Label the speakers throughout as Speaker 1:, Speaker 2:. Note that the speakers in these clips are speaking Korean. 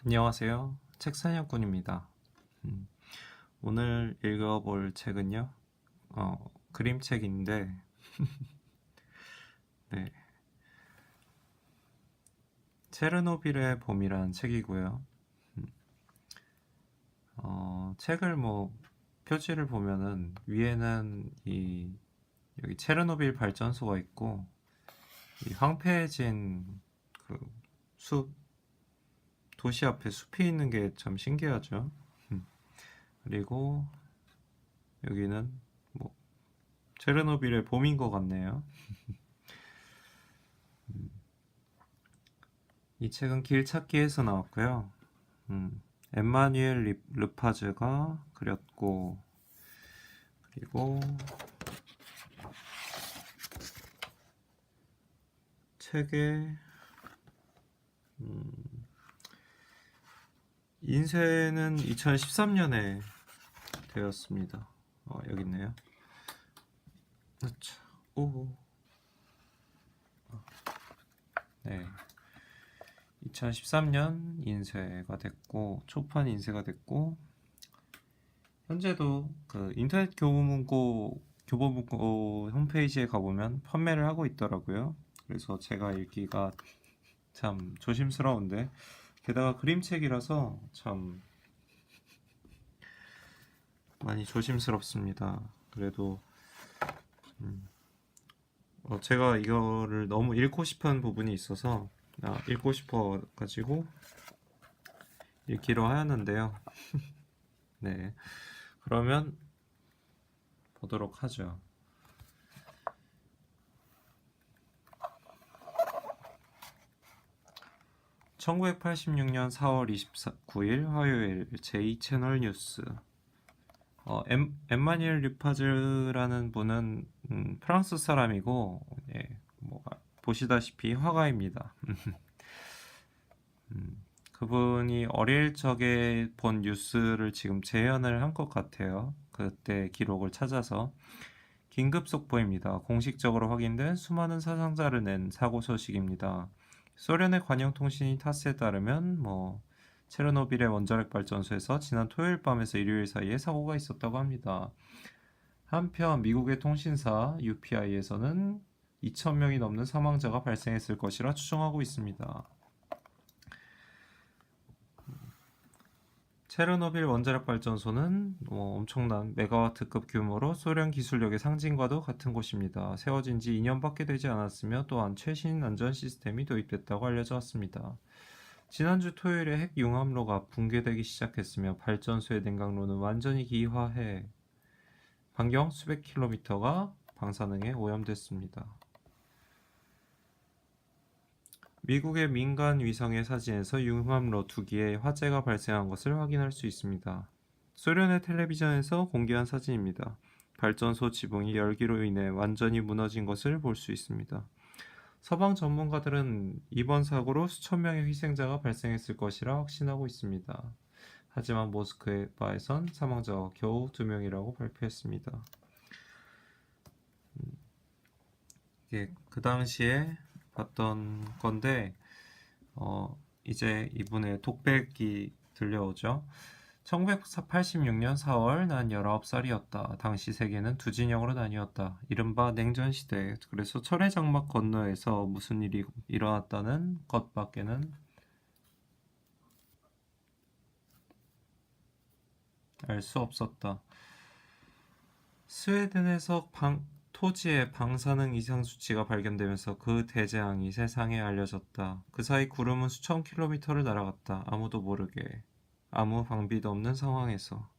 Speaker 1: 안녕하세요. 책사냥꾼입니다. 음, 오늘 읽어볼 책은요, 그림책인데, 네, 체르노빌의 봄이라는 책이고요. 음, 책을 표지를 보면은 위에는 여기 체르노빌 발전소가 있고, 이 황폐해진 그 숲, 도시 앞에 숲이 있는 게 참 신기하죠. 음, 그리고 여기는 뭐 체르노빌의 봄인 것 같네요. 이 책은 길찾기에서 나왔고요. 엠마뉘엘 르파즈가 그렸고, 그리고 책의 인쇄는 2013년에 되었습니다. 여기 있네요. 아차, 오, 네. 2013년 인쇄가 됐고, 초판 인쇄가 됐고, 현재도 그 인터넷 교보문고 홈페이지에 가보면 판매를 하고 있더라고요. 그래서 제가 읽기가 참 조심스러운데, 게다가 그림책이라서 참 많이 조심스럽습니다. 그래도 제가 이거를 너무 읽고 싶은 부분이 있어서 읽고 싶어 가지고 읽기로 하였는데요. 네, 그러면 보도록 하죠. (1986년 4월 29일) 화요일 제2채널 뉴스. 엠마니엘 류파즈라는 분은 프랑스 사람이고, 예, 보시다시피 화가입니다. 그분이 어릴 적에 본 뉴스를 지금 재현을 한 것 같아요. 그때 기록을 찾아서. 긴급 속보입니다. 공식적으로 확인된 수많은 사상자를 낸 사고 소식입니다. 소련의 관영통신이 타스에 따르면 체르노빌의 원자력 발전소에서 지난 토요일 밤에서 일요일 사이에 사고가 있었다고 합니다. 한편 미국의 통신사 UPI에서는 2,000명이 넘는 사망자가 발생했을 것이라 추정하고 있습니다. 체르노빌 원자력 발전소는 엄청난 메가와트급 규모로 소련 기술력의 상징과도 같은 곳입니다. 세워진 지 2년밖에 되지 않았으며 또한 최신 안전 시스템이 도입됐다고 알려져 왔습니다. 지난주 토요일에 핵 융합로가 붕괴되기 시작했으며 발전소의 냉각로는 완전히 기화해 반경 수백 킬로미터가 방사능에 오염됐습니다. 미국의 민간 위성의 사진에서 융합로 2기에 화재가 발생한 것을 확인할 수 있습니다. 소련의 텔레비전에서 공개한 사진입니다. 발전소 지붕이 열기로 인해 완전히 무너진 것을 볼 수 있습니다. 서방 전문가들은 이번 사고로 수천 명의 희생자가 발생했을 것이라 확신하고 있습니다. 하지만 모스크바에선 사망자가 겨우 2명이라고 발표했습니다. 이게 그 당시에 봤던 건데 이제 이분의 독백이 들려오죠. 1986년 4월 난 19살이었다. 당시 세계는 두 진영으로 나뉘었다. 이른바 냉전시대. 그래서 철의 장막 건너에서 무슨 일이 일어났다는 것밖에는 알 수 없었다. 스웨덴에서 토지의 방사능 이상 수치가 발견되면서 그 대재앙이 세상에 알려졌다. 그 사이 구름은 수천 킬로미터를 날아갔다. 아무도 모르게. 아무 방비도 없는 상황에서.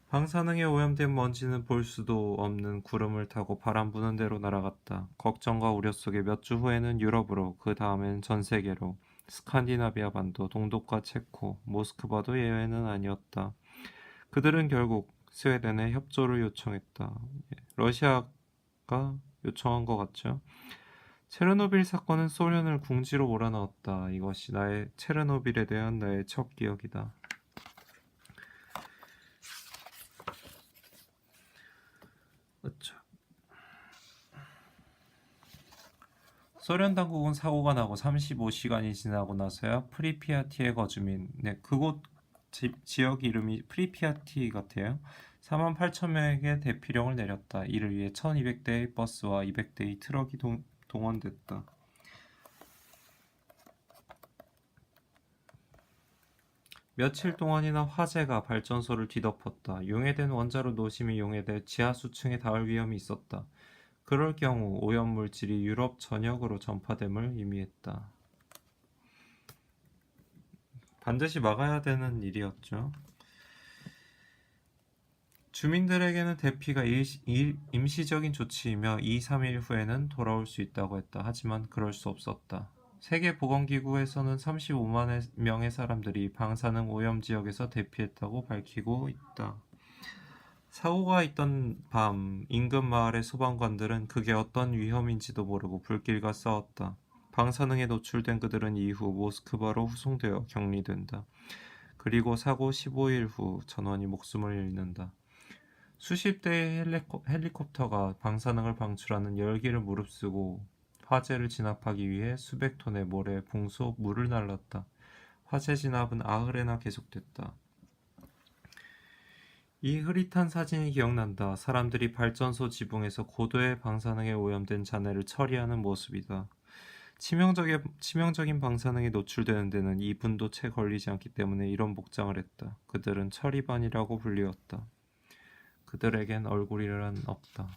Speaker 1: 방사능에 오염된 먼지는 볼 수도 없는 구름을 타고 바람 부는 대로 날아갔다. 걱정과 우려 속에 몇 주 후에는 유럽으로, 그 다음엔 전 세계로. 스칸디나비아 반도, 동독과 체코, 모스크바도 예외는 아니었다. 그들은 결국 스웨덴에 협조를 요청했다. 러시아가 요청한 것 같죠. 체르노빌 사건은 소련을 궁지로 몰아넣었다. 이것이 체르노빌에 대한 나의 첫 기억이다. 소련 당국은 사고가 나고 35시간이 지나고 나서야 프리피아티의 거주민, 그곳 지역 이름이 프리피아티 같아요. 4만 8천 명에게 대피령을 내렸다. 이를 위해 1200대의 버스와 200대의 트럭이 동원됐다. 며칠 동안이나 화재가 발전소를 뒤덮었다. 용해된 원자로 노심이 용해돼 지하 수층에 닿을 위험이 있었다. 그럴 경우 오염물질이 유럽 전역으로 전파됨을 의미했다. 반드시 막아야 되는 일이었죠. 주민들에게는 대피가 임시적인 조치이며 2, 3일 후에는 돌아올 수 있다고 했다. 하지만 그럴 수 없었다. 세계보건기구에서는 35만 명의 사람들이 방사능 오염 지역에서 대피했다고 밝히고 있다. 사고가 있던 밤 인근 마을의 소방관들은 그게 어떤 위험인지도 모르고 불길과 싸웠다. 방사능에 노출된 그들은 이후 모스크바로 후송되어 격리된다. 그리고 사고 15일 후 전원이 목숨을 잃는다. 수십 대의 헬리콥터가 방사능을 방출하는 열기를 무릅쓰고 화재를 진압하기 위해 수백 톤의 모래, 붕소, 물을 날랐다. 화재 진압은 아흘에나 계속됐다. 이 흐릿한 사진이 기억난다. 사람들이 발전소 지붕에서 고도의 방사능에 오염된 잔해를 처리하는 모습이다. 치명적인 방사능에 노출되는 데는 2분도 채 걸리지 않기 때문에 이런 복장을 했다. 그들은 처리반이라고 불리웠다. 그들에겐 얼굴이란 없다.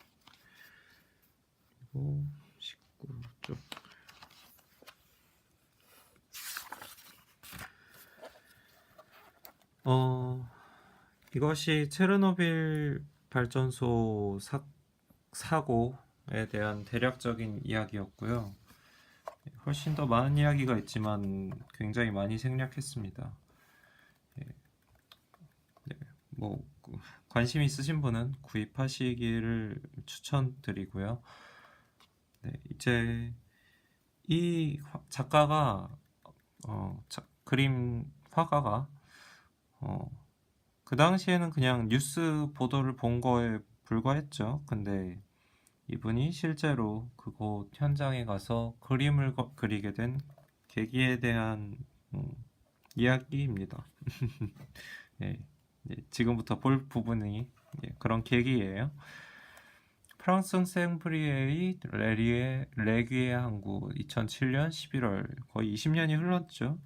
Speaker 1: 그리고 19쪽. 이것이 체르노빌 발전소 사고에 대한 대략적인 이야기였고요. 훨씬 더 많은 이야기가 있지만 굉장히 많이 생략했습니다. 관심 있으신 분은 구입하시기를 추천드리고요. 이제 이 작가가 그림 화가가 그 당시에는 그냥 뉴스 보도를 본 거에 불과했죠. 근데 이분이 실제로 그곳 현장에 가서 그림을 그리게 된 계기에 대한 이야기입니다. 네, 지금부터 볼 부분이 그런 계기예요. 프랑스 생프리에의 레귀에 항구 2007년 11월 거의 20년이 흘렀죠.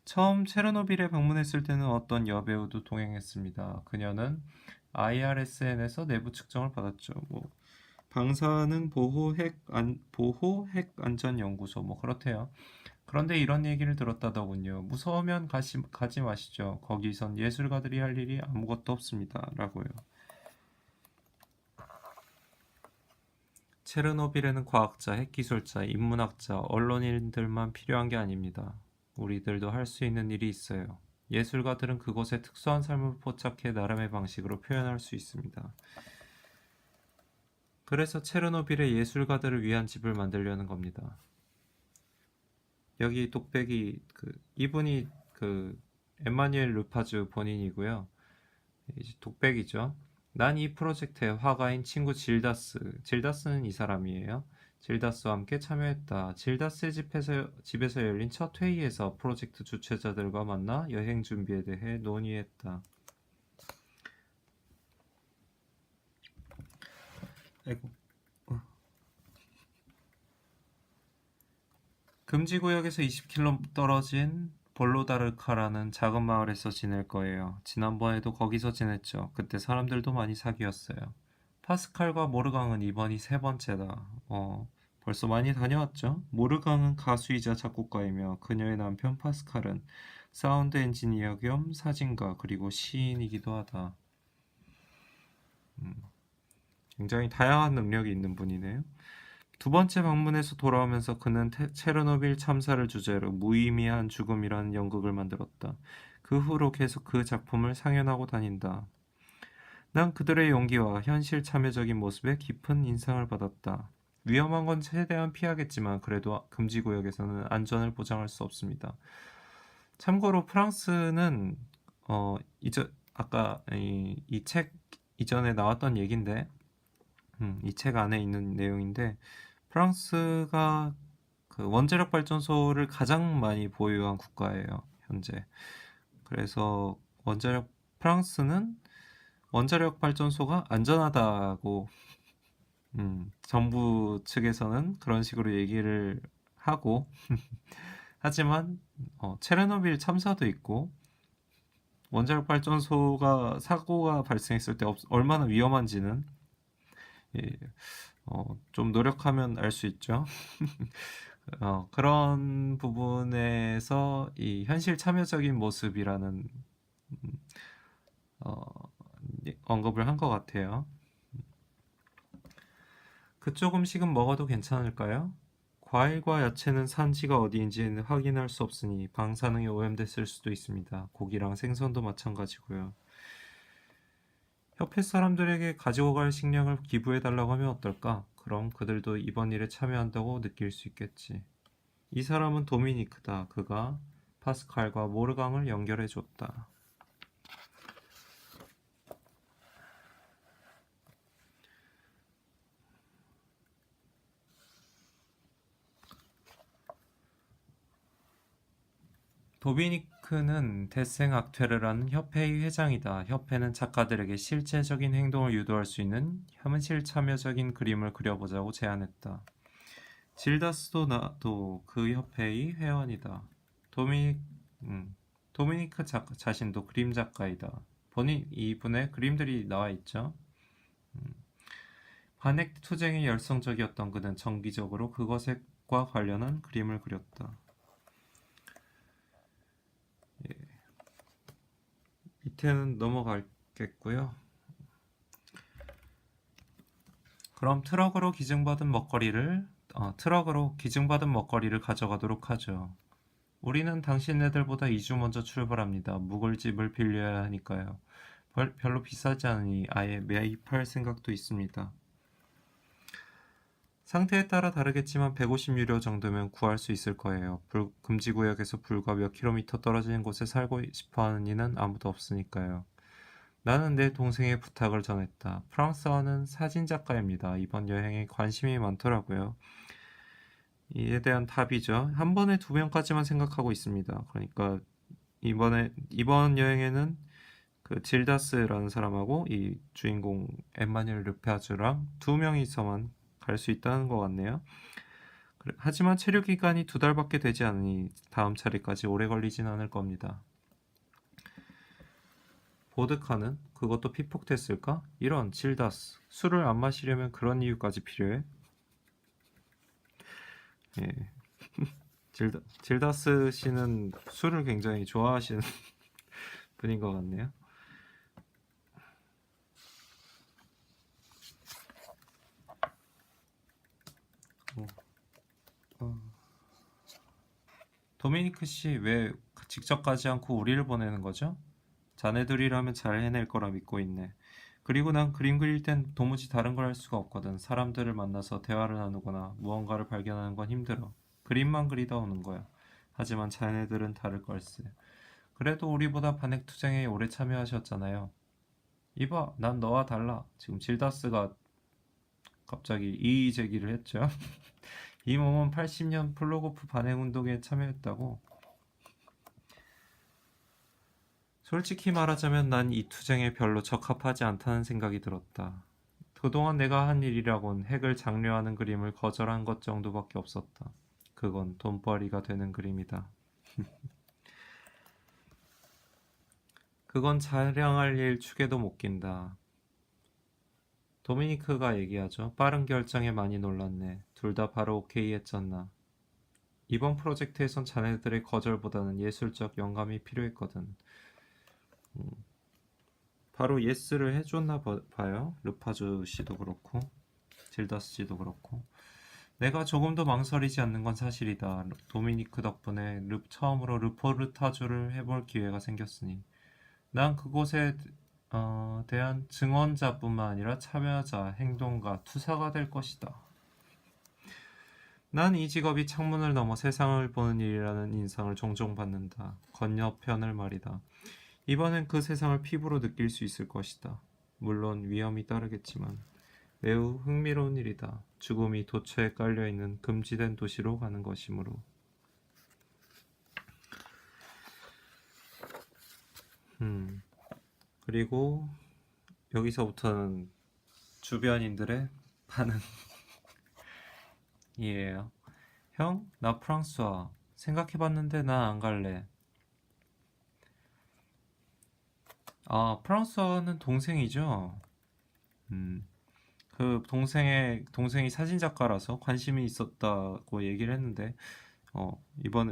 Speaker 1: 처음 체르노빌에 방문했을 때는 어떤 여배우도 동행했습니다. 그녀는 IRSN에서 내부 측정을 받았죠. 방사능 보호 핵 안전 연구소 그렇대요. 그런데 이런 얘기를 들었다더군요. 무서우면 가지 마시죠. 거기선 예술가들이 할 일이 아무것도 없습니다. 라고요. 체르노빌에는 과학자, 핵기술자, 인문학자, 언론인들만 필요한 게 아닙니다. 우리들도 할 수 있는 일이 있어요. 예술가들은 그곳의 특수한 삶을 포착해 나름의 방식으로 표현할 수 있습니다. 그래서 체르노빌의 예술가들을 위한 집을 만들려는 겁니다. 여기 독백이 이분이 에마뉘엘 루파주 본인이고요. 이제 독백이죠. 난 이 프로젝트의 화가인 친구 질다스는 이 사람이에요. 질다스와 함께 참여했다. 질다스의 집에서 열린 첫 회의에서 프로젝트 주최자들과 만나 여행 준비에 대해 논의했다. 아이고. 금지구역에서 20km 떨어진 볼로다르카라는 작은 마을에서 지낼 거예요. 지난번에도 거기서 지냈죠. 그때 사람들도 많이 사귀었어요. 파스칼과 모르강은 이번이 세 번째다. 벌써 많이 다녀왔죠? 모르강은 가수이자 작곡가이며 그녀의 남편 파스칼은 사운드 엔지니어 겸 사진가 그리고 시인이기도 하다. 굉장히 다양한 능력이 있는 분이네요. 두 번째 방문에서 돌아오면서 그는 체르노빌 참사를 주제로 무의미한 죽음이라는 연극을 만들었다. 그 후로 계속 그 작품을 상연하고 다닌다. 난 그들의 용기와 현실 참여적인 모습에 깊은 인상을 받았다. 위험한 건 최대한 피하겠지만 그래도 금지구역에서는 안전을 보장할 수 없습니다. 참고로 프랑스는 아까 이 책 이전에 나왔던 얘긴데 이 책 안에 있는 내용인데 프랑스가 그 원자력 발전소를 가장 많이 보유한 국가예요, 현재. 그래서 프랑스는 원자력 발전소가 안전하다고 정부 측에서는 그런 식으로 얘기를 하고 하지만 체르노빌 참사도 있고 원자력 발전소가 사고가 발생했을 때 얼마나 위험한지는 예, 좀 노력하면 알 수 있죠. 그런 부분에서 이 현실 참여적인 모습이라는 어, 언급을 한 것 같아요. 그쪽 음식은 먹어도 괜찮을까요? 과일과 야채는 산지가 어디인지는 확인할 수 없으니 방사능에 오염됐을 수도 있습니다. 고기랑 생선도 마찬가지고요. 협회 사람들에게 가지고 갈 식량을 기부해달라고 하면 어떨까? 그럼 그들도 이번 일에 참여한다고 느낄 수 있겠지. 이 사람은 도미니크다. 그가 파스칼과 모르강을 연결해줬다. 도미니크는 데생악테르라는 협회의 회장이다. 협회는 작가들에게 실제적인 행동을 유도할 수 있는 현실 참여적인 그림을 그려보자고 제안했다. 질다스도 나도 그 협회의 회원이다. 도미닉, 도미니크 자신도 그림 작가이다. 이분의 그림들이 나와 있죠. 반핵 투쟁에 열성적이었던 그는 정기적으로 그것과 관련한 그림을 그렸다. 예, 밑에는 넘어가겠고요. 그럼 트럭으로 기증받은 먹거리를 가져가도록 하죠. 우리는 당신네들보다 2주 먼저 출발합니다. 묵을 집을 빌려야 하니까요. 별로 비싸지 않으니 아예 매입할 생각도 있습니다. 상태에 따라 다르겠지만 150유로 정도면 구할 수 있을 거예요. 금지구역에서 불과 몇 킬로미터 떨어진 곳에 살고 싶어하는 이는 아무도 없으니까요. 나는 내 동생의 부탁을 전했다. 프랑스어는 사진작가입니다. 이번 여행에 관심이 많더라고요. 이에 대한 답이죠. 한 번에 2명까지만 생각하고 있습니다. 그러니까 이번 여행에는 그 질다스라는 사람하고 이 주인공 엠마뉴엘 르페아주랑 2명이서만 갈 수 있다는 것 같네요. 하지만 체류 기간이 2달밖에 되지 않으니 다음 차례까지 오래 걸리진 않을 겁니다. 보드카는 그것도 피폭됐을까? 이런 질다스, 술을 안 마시려면 그런 이유까지 필요해? 예. 질다스 씨는 술을 굉장히 좋아하시는 분인 것 같네요. 도미니크 씨 왜 직접 가지 않고 우리를 보내는 거죠? 자네들이라면 잘 해낼 거라 믿고 있네. 그리고 난 그림 그릴 땐 도무지 다른 걸 할 수가 없거든. 사람들을 만나서 대화를 나누거나 무언가를 발견하는 건 힘들어. 그림만 그리다 오는 거야. 하지만 자네들은 다를 걸세. 그래도 우리보다 반핵투쟁에 오래 참여하셨잖아요. 이봐, 난 너와 달라. 지금 질다스가 갑자기 이의 제기를 했죠. 이 몸은 80년 플로고프 반핵운동에 참여했다고. 솔직히 말하자면 난 이 투쟁에 별로 적합하지 않다는 생각이 들었다. 그동안 내가 한 일이라곤 핵을 장려하는 그림을 거절한 것 정도밖에 없었다. 그건 돈벌이가 되는 그림이다. 그건 자랑할 일 축에도 못 낀다. 도미니크가 얘기하죠. 빠른 결정에 많이 놀랐네. 둘 다 바로 오케이 했잖아. 이번 프로젝트에선 자네들의 거절보다는 예술적 영감이 필요했거든. 바로 예스를 해줬나 봐요. 르파주 씨도 그렇고 질다스 씨도 그렇고. 내가 조금도 망설이지 않는 건 사실이다. 도미니크 덕분에 처음으로 르포르타주를 해볼 기회가 생겼으니 난 그곳에 대한 증언자뿐만 아니라 참여자, 행동가, 투사가 될 것이다. 난 이 직업이 창문을 넘어 세상을 보는 일이라는 인상을 종종 받는다. 건너편을 말이다. 이번엔 그 세상을 피부로 느낄 수 있을 것이다. 물론 위험이 따르겠지만 매우 흥미로운 일이다. 죽음이 도처에 깔려있는 금지된 도시로 가는 것이므로. 그리고 여기서부터는 주변인들의 반응이에요. 형, 나 프랑스 와. 생각해봤는데 나 안 갈래. 아, 프랑스어는 동생이죠? 음, 그 동생이 사진작가라서 관심이 있었다고 얘기를 했는데,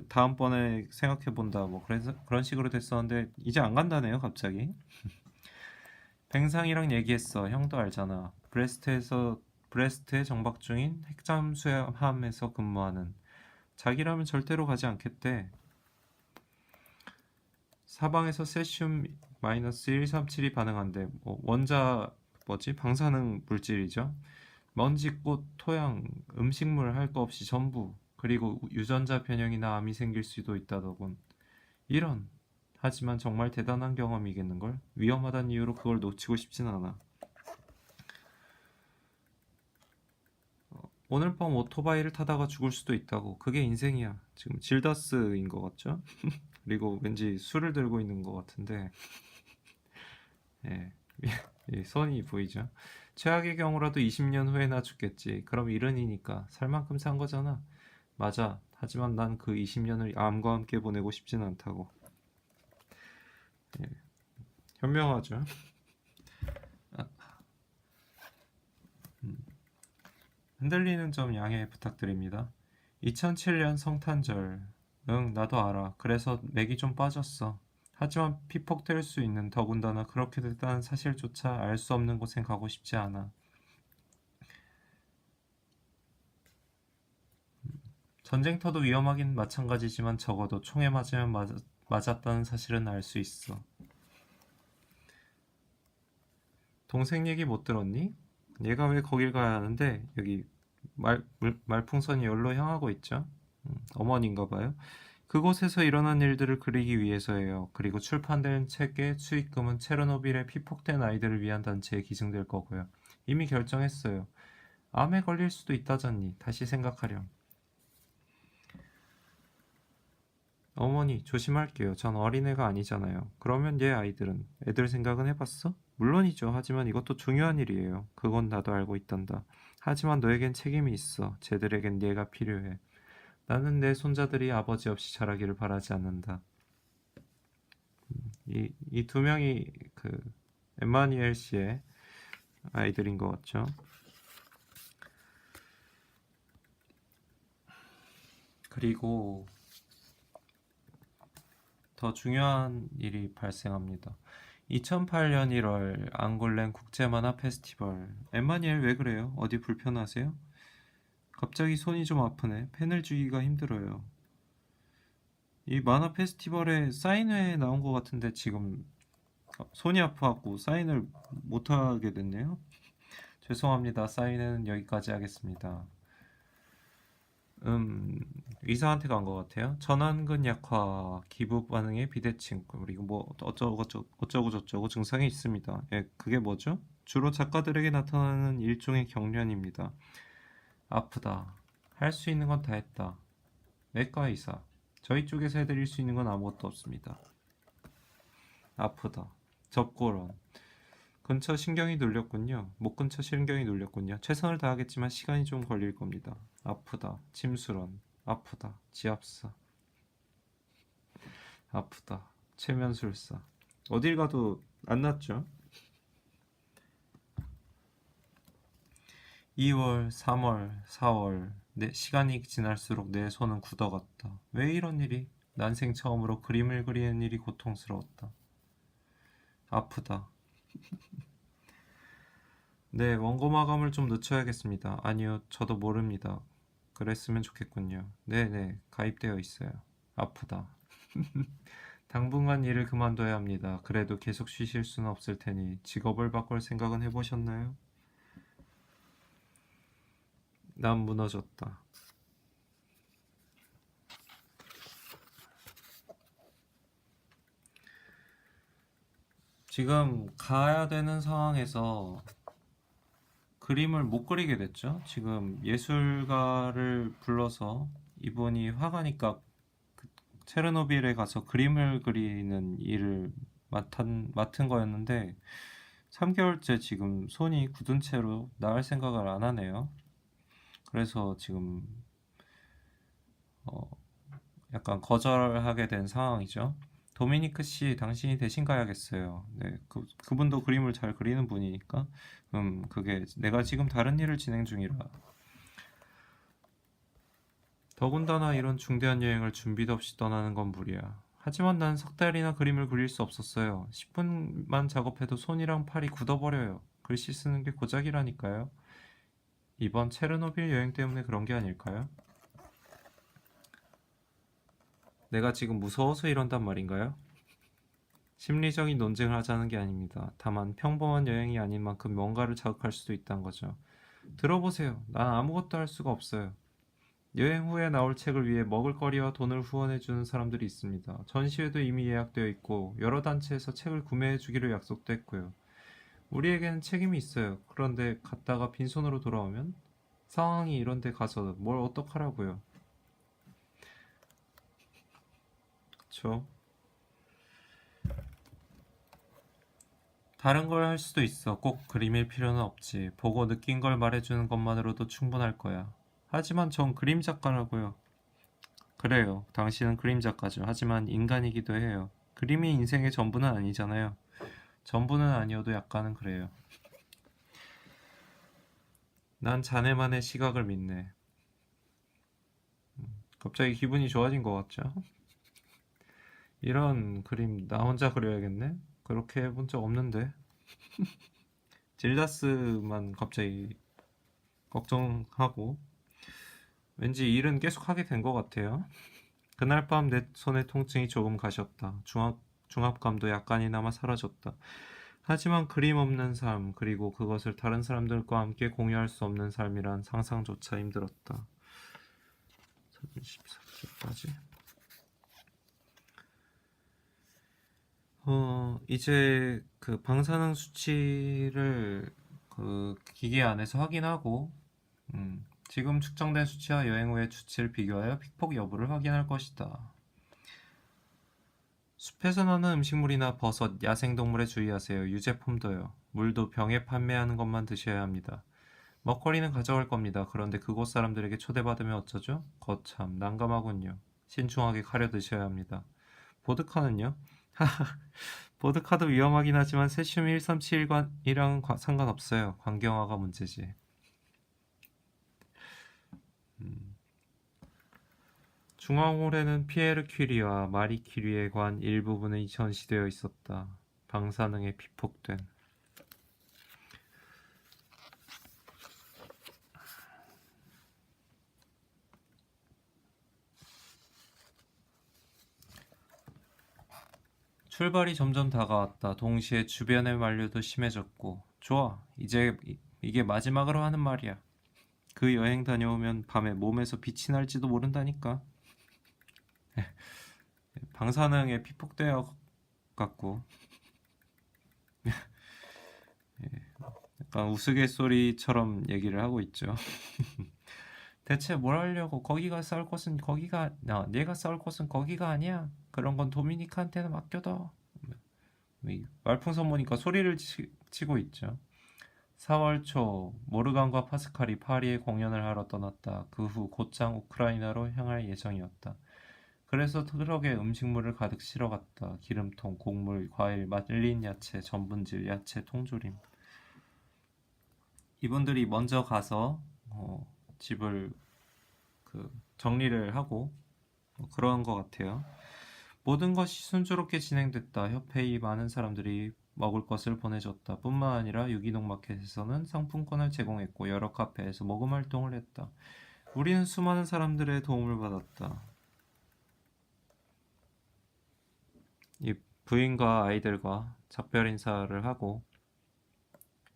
Speaker 1: 다음번에 생각해본다, 뭐, 그래서 그런 식으로 됐었는데, 이제 안 간다네요, 갑자기. 뱅상이랑 얘기했어. 형도 알잖아. 브레스트에 정박 중인 핵잠수함에서 근무하는. 자기라면 절대로 가지 않겠대. 사방에서 세슘 마이너스 137이 반응한대. 방사능 물질이죠. 먼지, 꽃, 토양, 음식물 할 거 없이 전부. 그리고 유전자 변형이나 암이 생길 수도 있다더군. 이런. 하지만 정말 대단한 경험이겠는걸? 위험하다는 이유로 그걸 놓치고 싶진 않아. 오늘 밤 오토바이를 타다가 죽을 수도 있다고. 그게 인생이야. 지금 질다스인 것 같죠? 그리고 왠지 술을 들고 있는 것 같은데, 예, 이 손이 보이죠? 최악의 경우라도 20년 후에나 죽겠지. 그럼 이른이니까 살 만큼 산 거잖아. 맞아. 하지만 난 그 20년을 암과 함께 보내고 싶진 않다고. 예, 현명하죠? 아, 음. 흔들리는 점 양해 부탁드립니다. 2007년 성탄절. 응, 나도 알아. 그래서 맥이 좀 빠졌어. 하지만 피폭될 수 있는 더군다나 그렇게 됐다는 사실조차 알 수 없는 곳엔 가고 싶지 않아. 전쟁터도 위험하긴 마찬가지지만 적어도 총에 맞으면 맞았다는 사실은 알 수 있어. 동생 얘기 못 들었니? 얘가 왜 거길 가야 하는데 여기 말풍선이 여기로 향하고 있죠? 어머니인가 봐요. 그곳에서 일어난 일들을 그리기 위해서예요. 그리고 출판된 책의 수익금은 체르노빌에 피폭된 아이들을 위한 단체에 기증될 거고요. 이미 결정했어요. 암에 걸릴 수도 있다잖니. 다시 생각하렴. 어머니, 조심할게요. 전 어린애가 아니잖아요. 그러면 얘 아이들은? 애들 생각은 해봤어? 물론이죠. 하지만 이것도 중요한 일이에요. 그건 나도 알고 있단다. 하지만 너에겐 책임이 있어. 쟤들에겐 얘가 필요해. 나는 내 손자들이 아버지 없이 자라기를 바라지 않는다. 이 두 명이 그 엠마니엘 씨의 아이들인 것 같죠. 그리고 더 중요한 일이 발생합니다. 2008년 1월 앙골렘 국제만화 페스티벌. 엠마니엘 왜 그래요? 어디 불편하세요? 갑자기 손이 좀 아프네. 펜을 쥐기가 힘들어요. 이 만화 페스티벌에 사인회에 나온 것 같은데 지금 손이 아파갖고 사인을 못하게 됐네요. 죄송합니다. 사인회는 여기까지 하겠습니다. 의사한테 간 것 같아요. 전완근 약화, 기부 반응의 비대칭, 그리고 뭐 어쩌고 저쩌고 증상이 있습니다. 예, 그게 뭐죠? 주로 작가들에게 나타나는 일종의 경련입니다. 아프다. 할 수 있는 건 다 했다. 내과 의사. 저희 쪽에서 해드릴 수 있는 건 아무것도 없습니다. 아프다. 접고론. 근처 신경이 눌렸군요. 목 근처 신경이 눌렸군요. 최선을 다하겠지만 시간이 좀 걸릴 겁니다. 아프다. 침수론. 아프다. 지압사. 아프다. 체면술사. 어딜 가도 안 낫죠? 2월, 3월, 4월. 시간이 지날수록 내 손은 굳어갔다. 왜 이런 일이? 난생 처음으로 그림을 그리는 일이 고통스러웠다. 아프다. 네, 원고 마감을 좀 늦춰야겠습니다. 아니요, 저도 모릅니다. 그랬으면 좋겠군요. 네네, 가입되어 있어요. 아프다. 당분간 일을 그만둬야 합니다. 그래도 계속 쉬실 수는 없을 테니 직업을 바꿀 생각은 해보셨나요? 난 무너졌다. 지금 가야 되는 상황에서 그림을 못 그리게 됐죠. 지금 예술가를 불러서 이분이 화가니까 그 체르노빌에 가서 그림을 그리는 일을 맡은 거였는데 3개월째 지금 손이 굳은 채로 나을 생각을 안 하네요. 그래서 지금 어, 약간 거절하게 된 상황이죠. 도미니크 씨, 당신이 대신 가야겠어요. 네, 그분도 그림을 잘 그리는 분이니까. 그게 내가 지금 다른 일을 진행 중이라. 더군다나 이런 중대한 여행을 준비도 없이 떠나는 건 무리야. 하지만 난 석 달이나 그림을 그릴 수 없었어요. 10분만 작업해도 손이랑 팔이 굳어버려요. 글씨 쓰는 게 고작이라니까요. 이번 체르노빌 여행 때문에 그런 게 아닐까요? 내가 지금 무서워서 이런단 말인가요? 심리적인 논쟁을 하자는 게 아닙니다. 다만 평범한 여행이 아닌 만큼 뭔가를 자극할 수도 있다는 거죠. 들어보세요. 난 아무것도 할 수가 없어요. 여행 후에 나올 책을 위해 먹을거리와 돈을 후원해주는 사람들이 있습니다. 전시회도 이미 예약되어 있고 여러 단체에서 책을 구매해주기로 약속도 했고요. 우리에게는 책임이 있어요. 그런데 갔다가 빈손으로 돌아오면? 상황이 이런데 가서 뭘 어떡하라고요. 그쵸? 다른 걸 할 수도 있어. 꼭 그림일 필요는 없지. 보고 느낀 걸 말해주는 것만으로도 충분할 거야. 하지만 전 그림 작가라고요. 그래요. 당신은 그림 작가죠. 하지만 인간이기도 해요. 그림이 인생의 전부는 아니잖아요. 전부는 아니어도 약간은 그래요. 난 자네만의 시각을 믿네. 갑자기 기분이 좋아진 것 같죠? 이런 그림 나 혼자 그려야겠네? 그렇게 해본 적 없는데. 질다스만 갑자기 걱정하고 왠지 일은 계속 하게 된 것 같아요. 그날 밤 내 손의 통증이 조금 가셨다. 중압감도 약간이나마 사라졌다. 하지만 그림 없는 삶, 그리고 그것을 다른 사람들과 함께 공유할 수 없는 삶이란 상상조차 힘들었다. 14절까지. 이제 그 방사능 수치를 그 기계 안에서 확인하고, 지금 측정된 수치와 여행 후의 수치를 비교하여 픽폭 여부를 확인할 것이다. 숲에서 나는 음식물이나 버섯, 야생동물에 주의하세요. 유제품도요. 물도 병에 판매하는 것만 드셔야 합니다. 먹거리는 가져갈 겁니다. 그런데 그곳 사람들에게 초대받으면 어쩌죠? 거참 난감하군요. 신중하게 가려 드셔야 합니다. 보드카는요? 보드카도 위험하긴 하지만 세슘 137이랑 상관없어요. 광경화가 문제지. 중앙홀에는 피에르 큐리와 마리 큐리에 관한 일부분이 전시되어 있었다. 방사능에 피폭된. 출발이 점점 다가왔다. 동시에 주변의 만류도 심해졌고. 좋아. 이제 이게 마지막으로 하는 말이야. 그 여행 다녀오면 밤에 몸에서 빛이 날지도 모른다니까. 방사능에 피폭되어 갖고 약간 우스갯소리처럼 얘기를 하고 있죠. 대체 뭘 하려고? 거기가 싸울 곳은 거기가, 내가 싸울 곳은 거기가 아니야. 그런 건 도미니카한테는 맡겨둬. 말풍선 보니까 소리를 치고 있죠. 4월 초 모르간과 파스칼이 파리에 공연을 하러 떠났다. 그 후 곧장 우크라이나로 향할 예정이었다. 그래서 트럭에 음식물을 가득 실어갔다. 기름통, 곡물, 과일, 말린 야채, 전분질, 야채, 통조림. 이분들이 먼저 가서 집을 정리를 하고 그런 것 같아요. 모든 것이 순조롭게 진행됐다. 협회의 많은 사람들이 먹을 것을 보내줬다. 뿐만 아니라 유기농 마켓에서는 상품권을 제공했고 여러 카페에서 모금 활동을 했다. 우리는 수많은 사람들의 도움을 받았다. 이 부인과 아이들과 작별 인사를 하고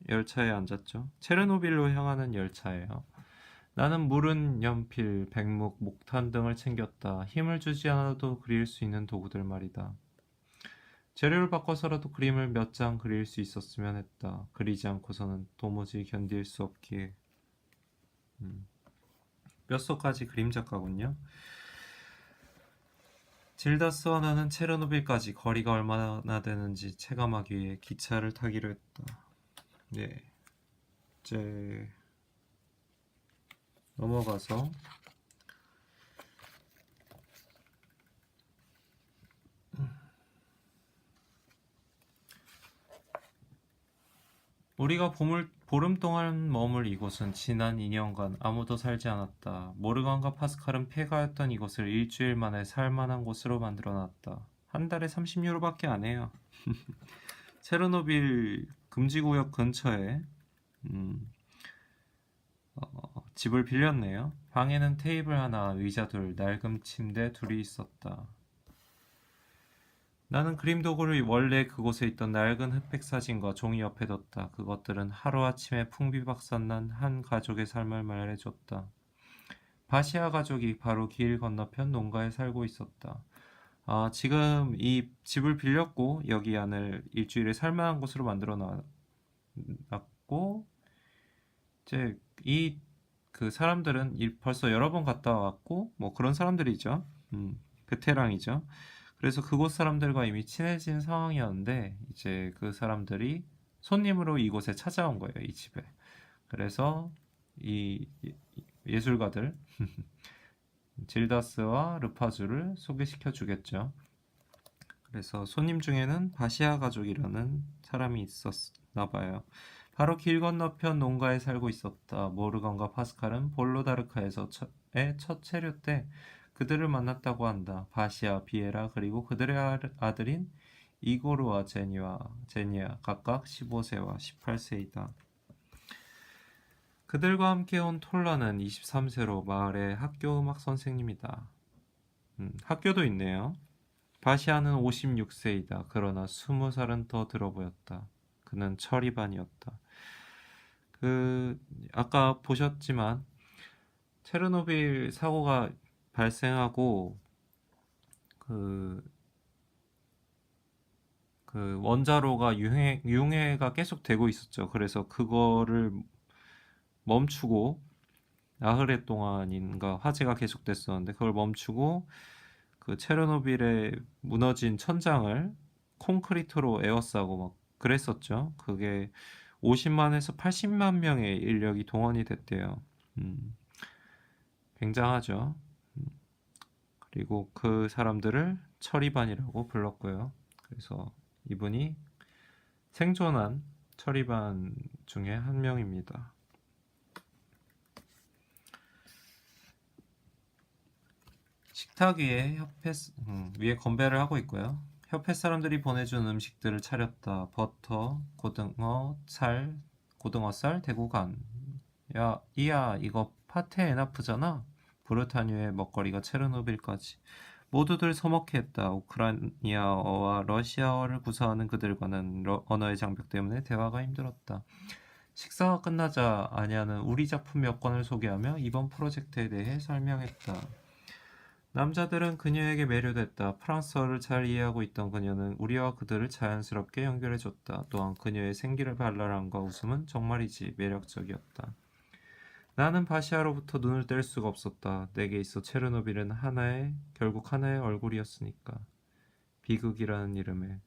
Speaker 1: 열차에 앉았죠. 체르노빌로 향하는 열차예요. 나는 물은 연필, 백목, 목탄 등을 챙겼다. 힘을 주지 않아도 그릴 수 있는 도구들 말이다. 재료를 바꿔서라도 그림을 몇 장 그릴 수 있었으면 했다. 그리지 않고서는 도무지 견딜 수 없기에. 뼛속까지 그림 작가군요. 질다스와 나는 체르노빌까지 거리가 얼마나 되는지 체감하기 위해 기차를 타기로 했다. 네, 이제 넘어가서 우리가 보름 동안 머물 이곳은 지난 2년간 아무도 살지 않았다. 모르간과 파스칼은 폐가였던 이곳을 일주일 만에 살만한 곳으로 만들어놨다. 한 달에 30유로밖에 안 해요. 체르노빌 금지구역 근처에 집을 빌렸네요. 방에는 테이블 하나, 의자 둘, 낡은 침대 둘이 있었다. 나는 그림 도구를 원래 그곳에 있던 낡은 흑백 사진과 종이 옆에 뒀다. 그것들은 하루아침에 풍비박산난 한 가족의 삶을 말해줬다. 바시아 가족이 바로 길 건너편 농가에 살고 있었다. 지금 이 집을 빌렸고 여기 안을 일주일에 살만한 곳으로 만들어 놨고 이제 이 그 사람들은 벌써 여러 번 갔다 왔고 뭐 그런 사람들이죠. 베테랑이죠. 그래서 그곳 사람들과 이미 친해진 상황이었는데 이제 그 사람들이 손님으로 이곳에 찾아온 거예요, 이 집에. 그래서 이 예술가들 질다스와 르파주를 소개시켜 주겠죠. 그래서 손님 중에는 바시아 가족이라는 사람이 있었나 봐요. 바로 길 건너편 농가에 살고 있었다. 모르건과 파스칼은 볼로다르카에서 첫 체류 때 그들을 만났다고 한다. 바시아, 비에라 그리고 그들의 아들인 이고르와 제니아 각각 15세와 18세이다. 그들과 함께 온 톨라는 23세로 마을의 학교 음악 선생님이다. 학교도 있네요. 바시아는 56세이다. 그러나 20살은 더 들어 보였다. 그는 철이반이었다. 아까 보셨지만 체르노빌 사고가 발생하고 그 원자로가 융해가 계속 되고 있었죠. 그래서 그거를 멈추고 나흘 동안인가 화재가 계속됐었는데 그걸 멈추고 그 체르노빌에 무너진 천장을 콘크리트로 에워싸고 막 그랬었죠. 그게 50만에서 80만 명의 인력이 동원이 됐대요. 굉장하죠. 그리고 그 사람들을 철이반이라고 불렀고요. 그래서 이분이 생존한 철이반 중에 한 명입니다. 식탁 위에 위에 건배를 하고 있고요. 협회 사람들이 보내준 음식들을 차렸다. 버터, 고등어살, 대구간. 야, 이야, 이거 파테 에나프잖아. 브르타뉴의 먹거리가 체르노빌까지. 모두들 서먹해했다. 우크라이나어와 러시아어를 구사하는 그들과는 언어의 장벽 때문에 대화가 힘들었다. 식사가 끝나자 아냐는 우리 작품 몇 권을 소개하며 이번 프로젝트에 대해 설명했다. 남자들은 그녀에게 매료됐다. 프랑스어를 잘 이해하고 있던 그녀는 우리와 그들을 자연스럽게 연결해줬다. 또한 그녀의 생기발랄함과 웃음은 정말이지 매력적이었다. 나는 바시아로부터 눈을 뗄 수가 없었다. 내게 있어 체르노빌은 결국 하나의 얼굴이었으니까. 비극이라는 이름에.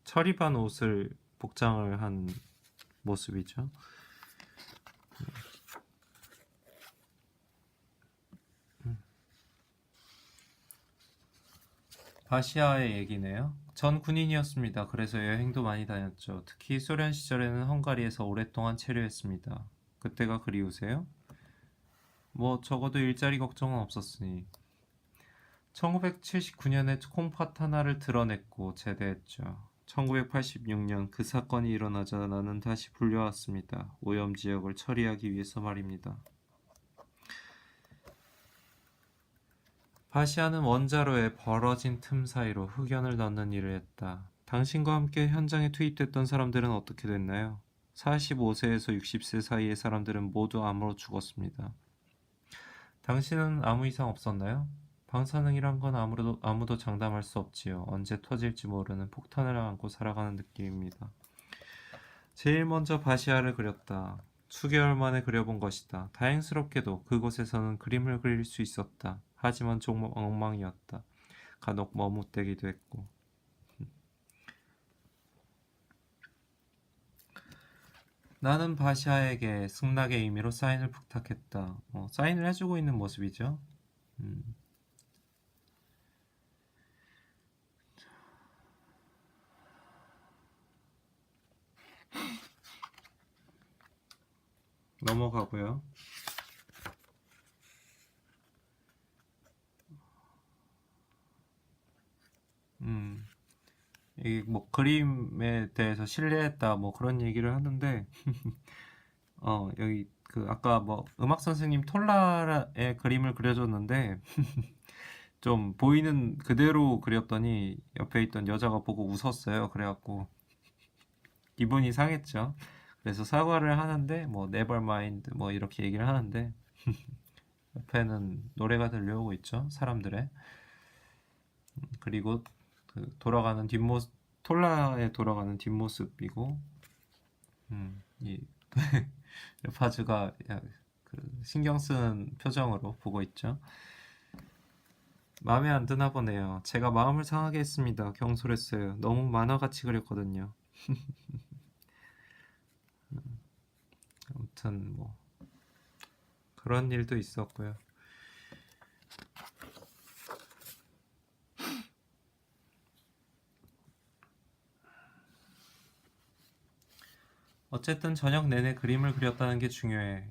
Speaker 1: 철이반 옷을 복장을 한 모습이죠. 바시아의 얘기네요. 전 군인이었습니다. 그래서 여행도 많이 다녔죠. 특히 소련 시절에는 헝가리에서 오랫동안 체류했습니다. 그때가 그리우세요? 뭐 적어도 일자리 걱정은 없었으니. 1979년에 콩팥 하나를 드러냈고 제대했죠. 1986년 그 사건이 일어나자 나는 다시 불려왔습니다. 오염 지역을 처리하기 위해서 말입니다. 바시아는 원자로에 벌어진 틈 사이로 흑연을 넣는 일을 했다. 당신과 함께 현장에 투입됐던 사람들은 어떻게 됐나요? 45세에서 60세 사이의 사람들은 모두 암으로 죽었습니다. 당신은 아무 이상 없었나요? 방사능이란 건 아무도 장담할 수 없지요. 언제 터질지 모르는 폭탄을 안고 살아가는 느낌입니다. 제일 먼저 바시아를 그렸다. 수개월 만에 그려본 것이다. 다행스럽게도 그곳에서는 그림을 그릴 수 있었다. 하지만 좀 엉망이었다. 간혹 머뭇대기도 했고. 나는 바시아에게 승낙의 의미로 사인을 부탁했다. 사인을 해주고 있는 모습이죠. 음, 넘어가고요. 음, 이 뭐 그림에 대해서 신뢰했다 뭐 그런 얘기를 하는데 여기 그 아까 뭐 음악 선생님 톨라의 그림을 그려줬는데 좀 보이는 그대로 그렸더니 옆에 있던 여자가 보고 웃었어요. 그래갖고 기분이 상했죠. 그래서 사과를 하는데 뭐 never mind 뭐 이렇게 얘기를 하는데 옆에는 노래가 들려오고 있죠. 사람들의. 그리고 그 돌아가는 뒷모습 톨라의 돌아가는 뒷모습이고 이 파즈가 그 신경 쓰는 표정으로 보고 있죠. 마음에 안 드나 보네요. 제가 마음을 상하게 했습니다. 경솔했어요. 너무 만화같이 그렸거든요. 아무튼 뭐 그런 일도 있었고요. 어쨌든 저녁 내내 그림을 그렸다는 게 중요해.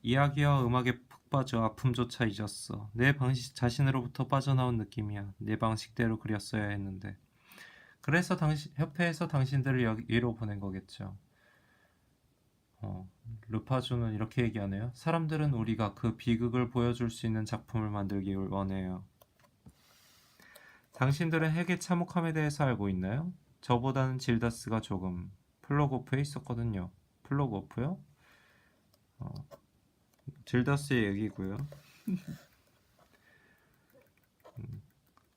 Speaker 1: 이야기와 음악에 푹 빠져 아픔조차 잊었어. 내 방식 자신으로부터 빠져나온 느낌이야. 내 방식대로 그렸어야 했는데. 그래서 협회에서 당신들을 여기로 보낸 거겠죠. 르파주는 이렇게 얘기하네요. 사람들은 우리가 그 비극을 보여줄 수 있는 작품을 만들기 원해요. 당신들은 핵의 참혹함에 대해서 알고 있나요? 저보다는 질다스가 조금. 플로고프에 있었거든요. 플로고프요? 질다스의 얘기고요.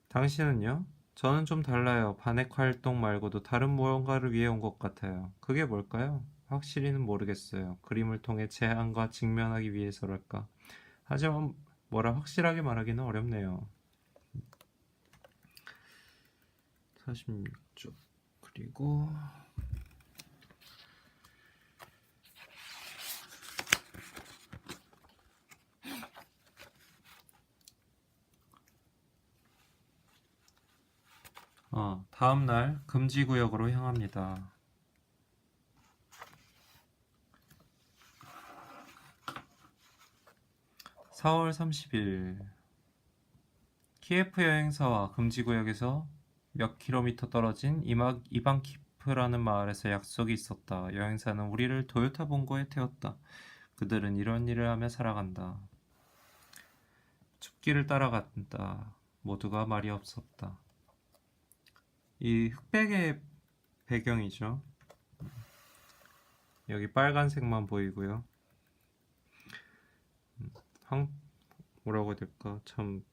Speaker 1: 당신은요? 저는 좀 달라요. 반핵 활동 말고도 다른 무언가를 위해 온 것 같아요. 그게 뭘까요? 확실히는 모르겠어요. 그림을 통해 재앙과 직면하기 위해서랄까. 하지만 뭐라 확실하게 말하기는 어렵네요. 46쪽. 그리고 다음날 금지구역으로 향합니다. 4월 30일 키예프 여행사와 금지구역에서 몇 킬로미터 떨어진 이방키프라는 마을에서 약속이 있었다. 여행사는 우리를 도요타 본거에 태웠다. 그들은 이런 일을 하며 살아간다. 숲길을 따라간다. 모두가 말이 없었다. 이 흑백의 배경이죠. 여기 빨간색만 보이고요. 뭐라고 해야 될까? 참,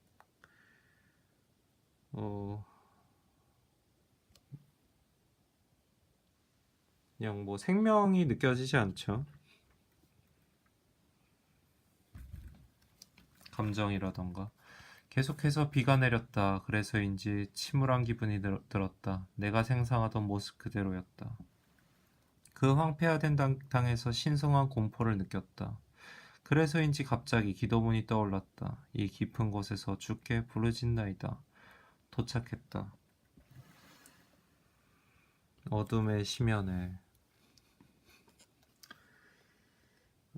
Speaker 1: 그냥 뭐 생명이 느껴지지 않죠. 감정이라던가. 계속해서 비가 내렸다. 그래서인지 침울한 기분이 들었다. 내가 생상하던 모습 그대로였다. 그 황폐화된 땅에서 신성한 공포를 느꼈다. 그래서인지 갑자기 기도문이 떠올랐다. 이 깊은 곳에서 주께 부르짖나이다. 도착했다. 어둠의 심연에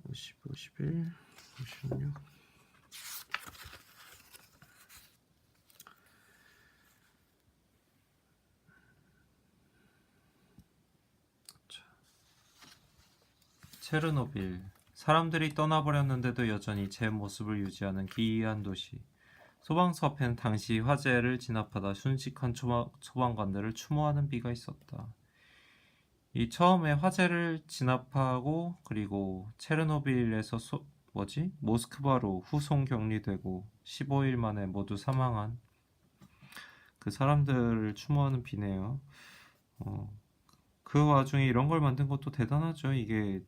Speaker 1: 50, 51, 56 체르노빌. 사람들이 떠나버렸는데도 여전히 제 모습을 유지하는 기이한 도시. 소방서 앞에는 당시 화재를 진압하다 순직한 소방관들을 추모하는 비가 있었다. 이 처음에 화재를 진압하고 그리고 체르노빌에서 뭐지? 모스크바로 후송 격리되고 15일 만에 모두 사망한 그 사람들을 추모하는 비네요. 어, 그 와중에 이런 걸 만든 것도 대단하죠. 이게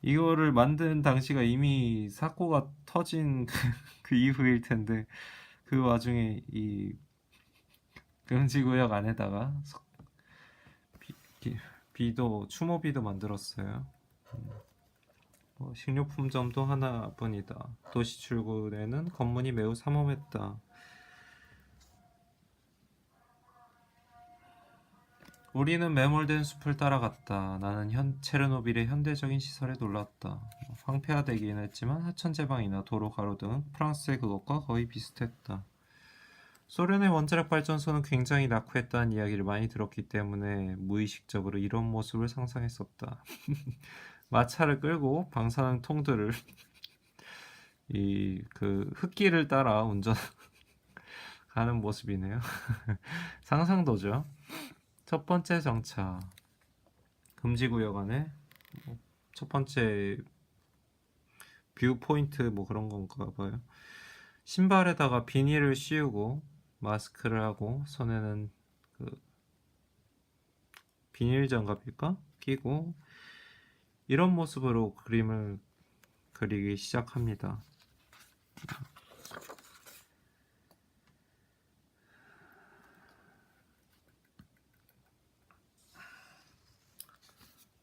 Speaker 1: 이거를 만든 당시가 이미 사고가 터진 그 이후일 텐데 그 와중에 이 금지구역 안에다가 비, 비- 비도 추모비도 만들었어요. 식료품점도 하나뿐이다. 도시 출구에는 검문이 매우 삼엄했다. 우리는 매몰된 숲을 따라갔다. 나는 체르노빌의 현대적인 시설에 놀랐다. 황폐화되긴 했지만 하천제방이나 도로 가로 등은 프랑스의 그것과 거의 비슷했다. 소련의 원자력 발전소는 굉장히 낙후했다는 이야기를 많이 들었기 때문에 무의식적으로 이런 모습을 상상했었다. 마차를 끌고 방사능 통들을 이 그 흙길을 따라 운전하는 모습이네요. 상상도죠. 첫 번째 정차 금지구역 안에 첫 번째 뷰 포인트 뭐 그런 건가 봐요. 신발에다가 비닐을 씌우고 마스크를 하고 손에는 그 비닐 장갑일까? 끼고 이런 모습으로 그림을 그리기 시작합니다.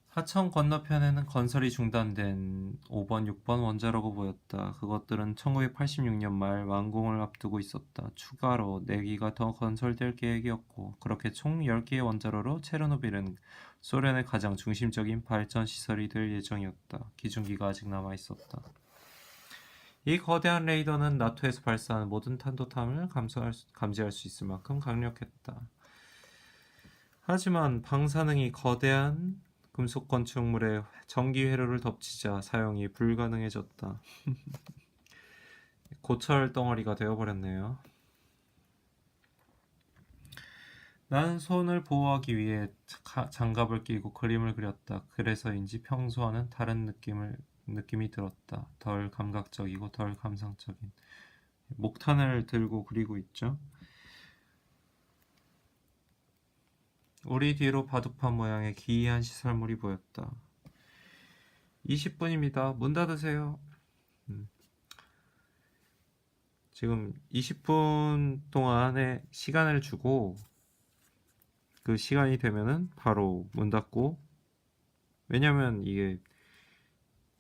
Speaker 1: 하천 건너편에는 건설이 중단된 5번, 6번 원자로가 보였다. 그것들은 1986년 말 완공을 앞두고 있었다. 추가로 4기가 더 건설될 계획이었고, 그렇게 총 10개의 원자로로 체르노빌은 소련의 가장 중심적인 발전 시설이 될 예정이었다. 기중기가 아직 남아 있었다. 이 거대한 레이더는 나토에서 발사하는 모든 탄도탄을 감지할 수 있을 만큼 강력했다. 하지만 방사능이 거대한 금속 건축물의 전기 회로를 덮치자 사용이 불가능해졌다. 고철 덩어리가 되어버렸네요. 나는 손을 보호하기 위해 장갑을 끼고 그림을 그렸다. 그래서인지 평소와는 다른 느낌이 들었다. 덜 감각적이고 덜 감상적인. 목탄을 들고 그리고 있죠. 우리 뒤로 바둑판 모양의 기이한 시설물이 보였다. 20분입니다. 문 닫으세요. 지금 20분 동안의 시간을 주고 그 시간이 되면은 바로 문 닫고, 왜냐면 이게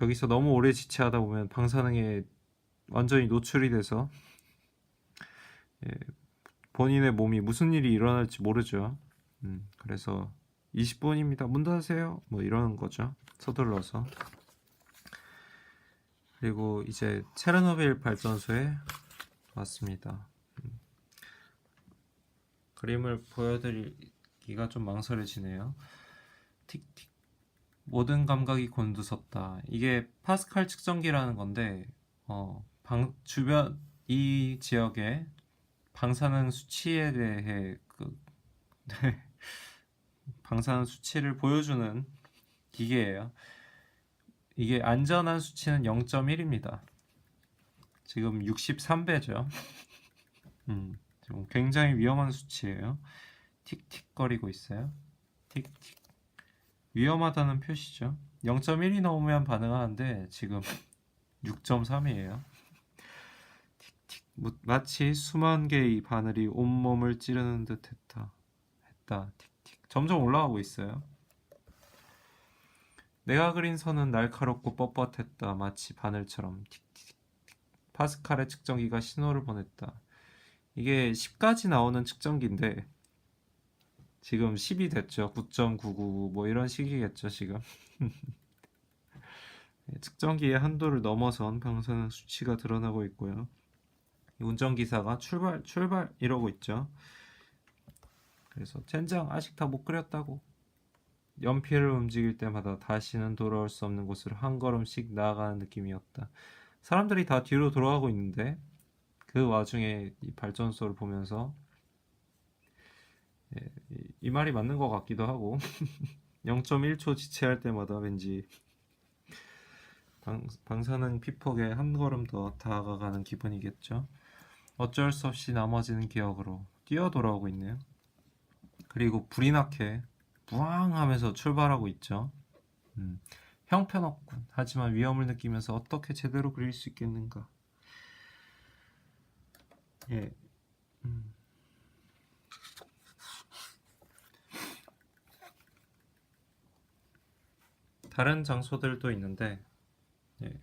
Speaker 1: 여기서 너무 오래 지체하다 보면 방사능에 완전히 노출이 돼서 예, 본인의 몸이 무슨 일이 일어날지 모르죠. 그래서 20분입니다. 문 닫으세요. 뭐 이러는 거죠. 서둘러서. 그리고 이제 체르노빌 발전소에 왔습니다. 그림을 보여드리기가 좀 망설여지네요. 틱틱. 모든 감각이 곤두섰다. 이게 파스칼 측정기라는 건데, 주변 이 지역의 방사능 수치에 대해 방사능 수치를 보여주는 기계예요. 이게 안전한 수치는 0.1입니다. 지금 63배죠. 지금 굉장히 위험한 수치예요. 틱틱거리고 있어요. 틱틱. 위험하다는 표시죠. 0.1이 넘으면 반응하는데 지금 6.3이에요. 마치 수만 개의 바늘이 온몸을 찌르는 듯 했다. 틱틱. 점점 올라가고 있어요. 내가 그린 선은 날카롭고 뻣뻣했다. 마치 바늘처럼. 틱틱. 파스칼의 측정기가 신호를 보냈다. 이게 10까지 나오는 측정기인데 지금 10이 됐죠. 9.999 뭐 이런 식이겠죠 지금. 측정기의 한도를 넘어선 방사능 수치가 드러나고 있고요. 운전기사가 출발 이러고 있죠. 그래서 젠장 아직 다 못 그렸다고. 연필을 움직일 때마다 다시는 돌아올 수 없는 곳으로 한 걸음씩 나아가는 느낌이었다. 사람들이 다 뒤로 돌아가고 있는데 그 와중에 이 발전소를 보면서 이 말이 맞는 것 같기도 하고 0.1초 지체할 때마다 왠지 방사능 피폭에 한 걸음 더 다가가는 기분이겠죠. 어쩔 수 없이 나머지는 기억으로 뛰어 돌아오고 있네요. 그리고 불이 나게 부앙 하면서 출발하고 있죠. 음, 형편없군. 하지만 위험을 느끼면서 어떻게 제대로 그릴 수 있겠는가. 예. 음. 다른 장소들도 있는데, 예.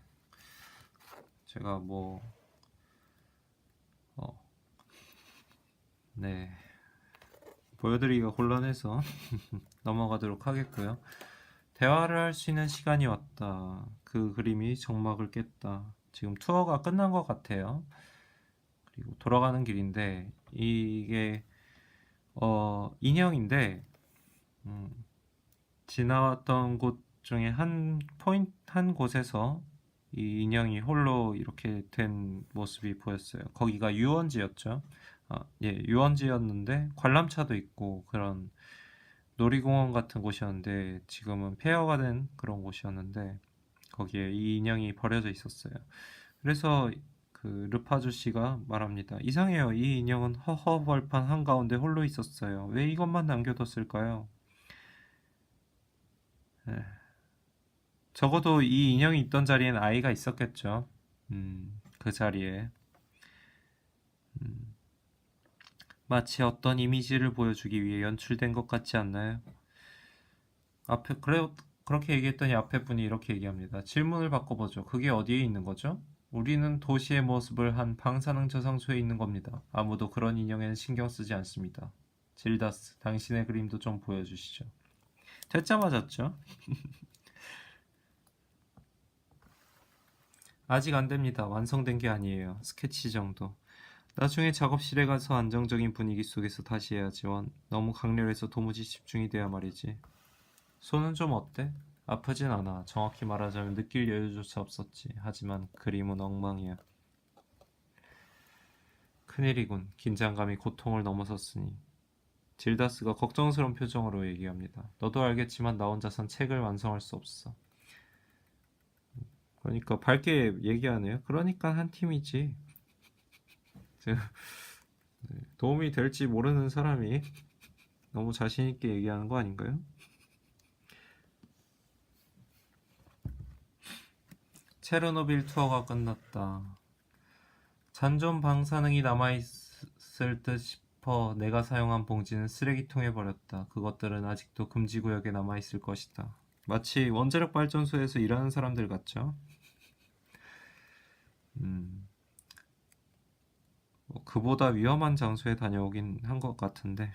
Speaker 1: 제가 어, 네. 보여드리기가 곤란해서 넘어가도록 하겠고요. 대화를 할 수 있는 시간이 왔다. 그 그림이 정막을 깼다. 지금 투어가 끝난 것 같아요. 그리고 돌아가는 길인데 이게 인형인데 음, 지나왔던 곳 중에 한 곳에서 이 인형이 홀로 이렇게 된 모습이 보였어요. 거기가 유원지였죠. 예, 유원지였는데 관람차도 있고 그런 놀이공원 같은 곳이었는데 지금은 폐허가 된 그런 곳이었는데 거기에 이 인형이 버려져 있었어요. 그래서 그 르파주 씨가 말합니다. 이상해요. 이 인형은 허허벌판 한가운데 홀로 있었어요. 왜 이것만 남겨뒀을까요? 에, 적어도 이 인형이 있던 자리엔 아이가 있었겠죠. 그 자리에. 음, 마치 어떤 이미지를 보여주기 위해 연출된 것 같지 않나요? 그렇게 얘기했더니 앞에 분이 이렇게 얘기합니다. 질문을 바꿔보죠. 그게 어디에 있는 거죠? 우리는 도시의 모습을 한 방사능 저상소에 있는 겁니다. 아무도 그런 인형에는 신경 쓰지 않습니다. 질다스, 당신의 그림도 좀 보여주시죠. 대짜 맞았죠? 아직 안 됩니다. 완성된 게 아니에요. 스케치 정도. 나중에 작업실에 가서 안정적인 분위기 속에서 다시 해야지. 너무 강렬해서 도무지 집중이 돼야 말이지. 손은 좀 어때? 아프진 않아. 정확히 말하자면 느낄 여유조차 없었지. 하지만 그림은 엉망이야. 큰일이군. 긴장감이 고통을 넘어섰으니. 질다스가 걱정스러운 표정으로 얘기합니다. 너도 알겠지만 나 혼자선 책을 완성할 수 없어. 그러니까 밝게 얘기하네요. 그러니까 한 팀이지. 도움이 될지 모르는 사람이 너무 자신 있게 얘기하는 거 아닌가요? 체르노빌 투어가 끝났다. 잔존 방사능이 남아있을 듯 싶어 내가 사용한 봉지는 쓰레기통에 버렸다. 그것들은 아직도 금지구역에 남아있을 것이다. 마치 원자력 발전소에서 일하는 사람들 같죠? 음, 그보다 위험한 장소에 다녀오긴 한 것 같은데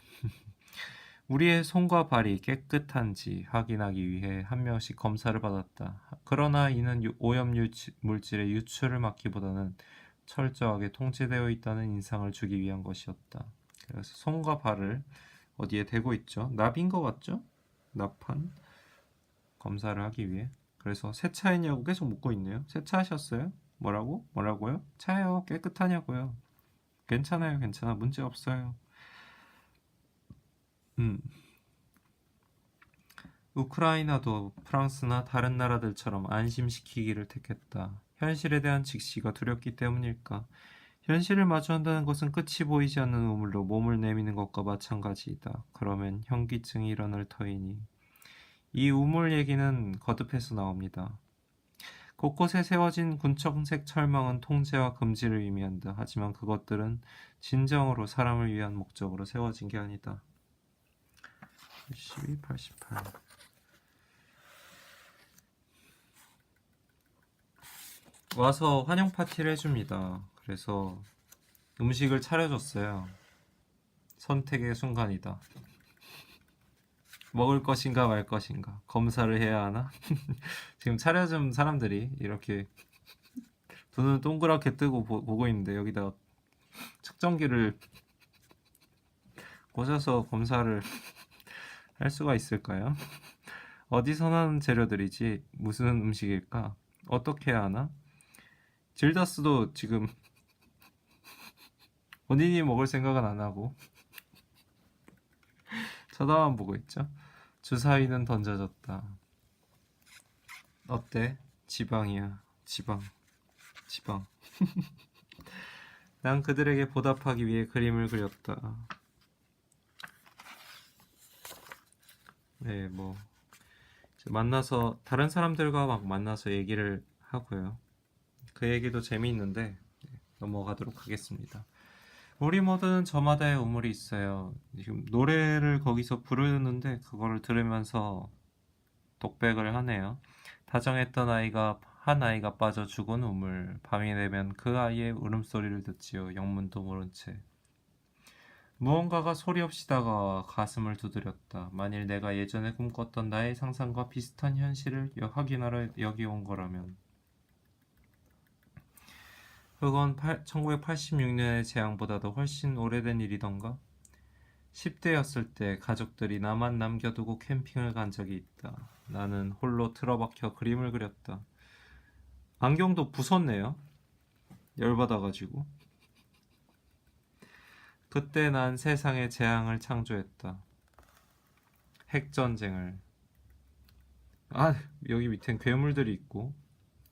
Speaker 1: 우리의 손과 발이 깨끗한지 확인하기 위해 한 명씩 검사를 받았다. 그러나 이는 오염 물질의 유출을 막기보다는 철저하게 통제되어 있다는 인상을 주기 위한 것이었다. 그래서 손과 발을 어디에 대고 있죠? 납인 것 같죠? 납한 검사를 하기 위해. 그래서 세차했냐고 계속 묻고 있네요. 세차하셨어요? 뭐라고? 뭐라고요? 차요. 깨끗하냐고요? 괜찮아요. 괜찮아. 문제 없어요. 음. 우크라이나도 프랑스나 다른 나라들처럼 안심시키기를 택했다. 현실에 대한 직시가 두렵기 때문일까? 현실을 마주한다는 것은 끝이 보이지 않는 우물로 몸을 내미는 것과 마찬가지이다. 그러면 현기증이 일어날 터이니. 이 우물 얘기는 거듭해서 나옵니다. 곳곳에 세워진 군청색 철망은 통제와 금지를 의미한다. 하지만 그것들은 진정으로 사람을 위한 목적으로 세워진 게 아니다. 12, 88. 와서 환영 파티를 해줍니다. 그래서 음식을 차려줬어요. 선택의 순간이다. 먹을 것인가 말 것인가. 검사를 해야 하나? 지금 차려준 사람들이 이렇게 눈을 동그랗게 뜨고 보고 있는데 여기다 측정기를 꽂아서 검사를 할 수가 있을까요? 어디서 나는 재료들이지? 무슨 음식일까? 어떻게 해야 하나? 질다스도 지금 본인이 먹을 생각은 안 하고 쳐다만 보고 있죠. 주사위는 던져졌다. 어때? 지방이야. 지방. 지방. 난 그들에게 보답하기 위해 그림을 그렸다. 네, 뭐 만나서 다른 사람들과 막 만나서 얘기를 하고요. 그 얘기도 재미있는데 넘어가도록 하겠습니다. 우리 모두는 저마다의 우물이 있어요. 지금 노래를 거기서 부르는데 그거를 들으면서 독백을 하네요. 다정했던 아이가 한 아이가 빠져 죽은 우물. 밤이 되면 그 아이의 울음소리를 듣지요. 영문도 모른 채. 무언가가 소리 없이 다가와 가슴을 두드렸다. 만일 내가 예전에 꿈꿨던 나의 상상과 비슷한 현실을 확인하러 여기 온 거라면. 그건 1986년의 재앙보다도 훨씬 오래된 일이던가? 10대였을 때 가족들이 나만 남겨두고 캠핑을 간 적이 있다. 나는 홀로 틀어박혀 그림을 그렸다. 안경도 부쉈네요. 열받아가지고. 그때 난 세상에 재앙을 창조했다. 핵전쟁을. 아, 여기 밑엔 괴물들이 있고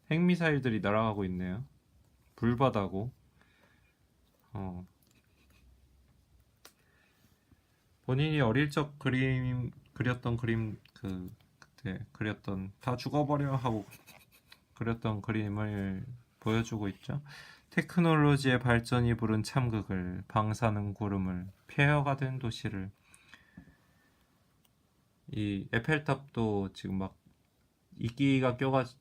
Speaker 1: 핵미사일들이 날아가고 있네요. 불바다고. 본인이 어릴 적 그렸던 그림 그때 그렸던 다 죽어버려 하고 그렸던 그림을 보여주고 있죠. 테크놀로지의 발전이 부른 참극을, 방사능 구름을, 폐허가 된 도시를. 이 에펠탑도 지금 막 이끼가 껴가지고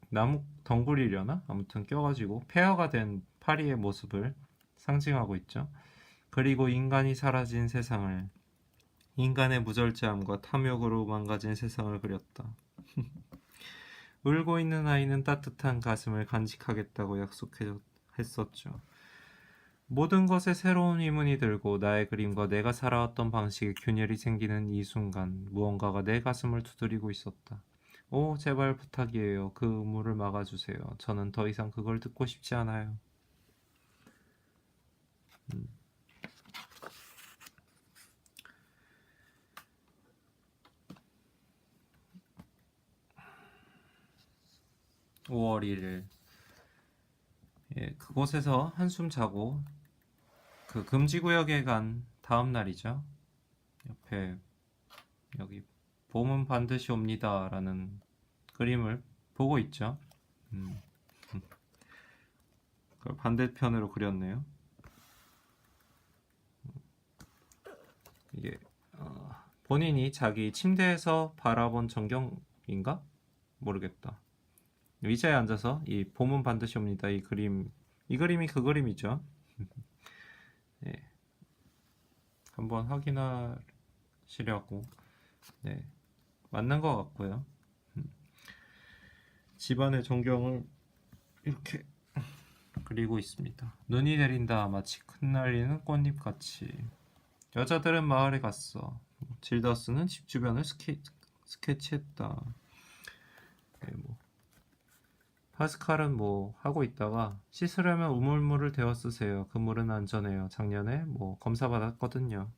Speaker 1: 나무 덩굴이려나? 아무튼 껴가지고 폐허가 된 파리의 모습을 상징하고 있죠. 그리고 인간이 사라진 세상을, 인간의 무절제함과 탐욕으로 망가진 세상을 그렸다. 울고 있는 아이는 따뜻한 가슴을 간직하겠다고 약속했었죠. 모든 것에 새로운 의문이 들고 나의 그림과 내가 살아왔던 방식에 균열이 생기는 이 순간 무언가가 내 가슴을 두드리고 있었다. 오, 제발 부탁이에요. 그 우물을 막아주세요. 저는 더 이상 그걸 듣고 싶지 않아요. 5월 1일. 예, 그곳에서 한숨 자고 그 금지구역에 간 다음 날이죠. 옆에 여기 봄은 반드시 옵니다 라는 그림을 보고 있죠. 그걸 반대편으로 그렸네요. 이게 본인이 자기 침대에서 바라본 전경인가? 모르겠다. 의자에 앉아서 이 봄은 반드시 옵니다 이 그림이 그 그림이죠. 네, 한번 확인하시려고. 네, 맞는 것 같고요. 집안의 전경을 이렇게 그리고 있습니다. 눈이 내린다 마치 흩날리는 꽃잎같이. 여자들은 마을에 갔어. 질더스는 집 주변을 스케치했다. 네, 뭐. 파스칼은 뭐 하고 있다가 씻으려면 우물물을 데워 쓰세요. 그 물은 안전해요. 작년에 뭐 검사 받았거든요.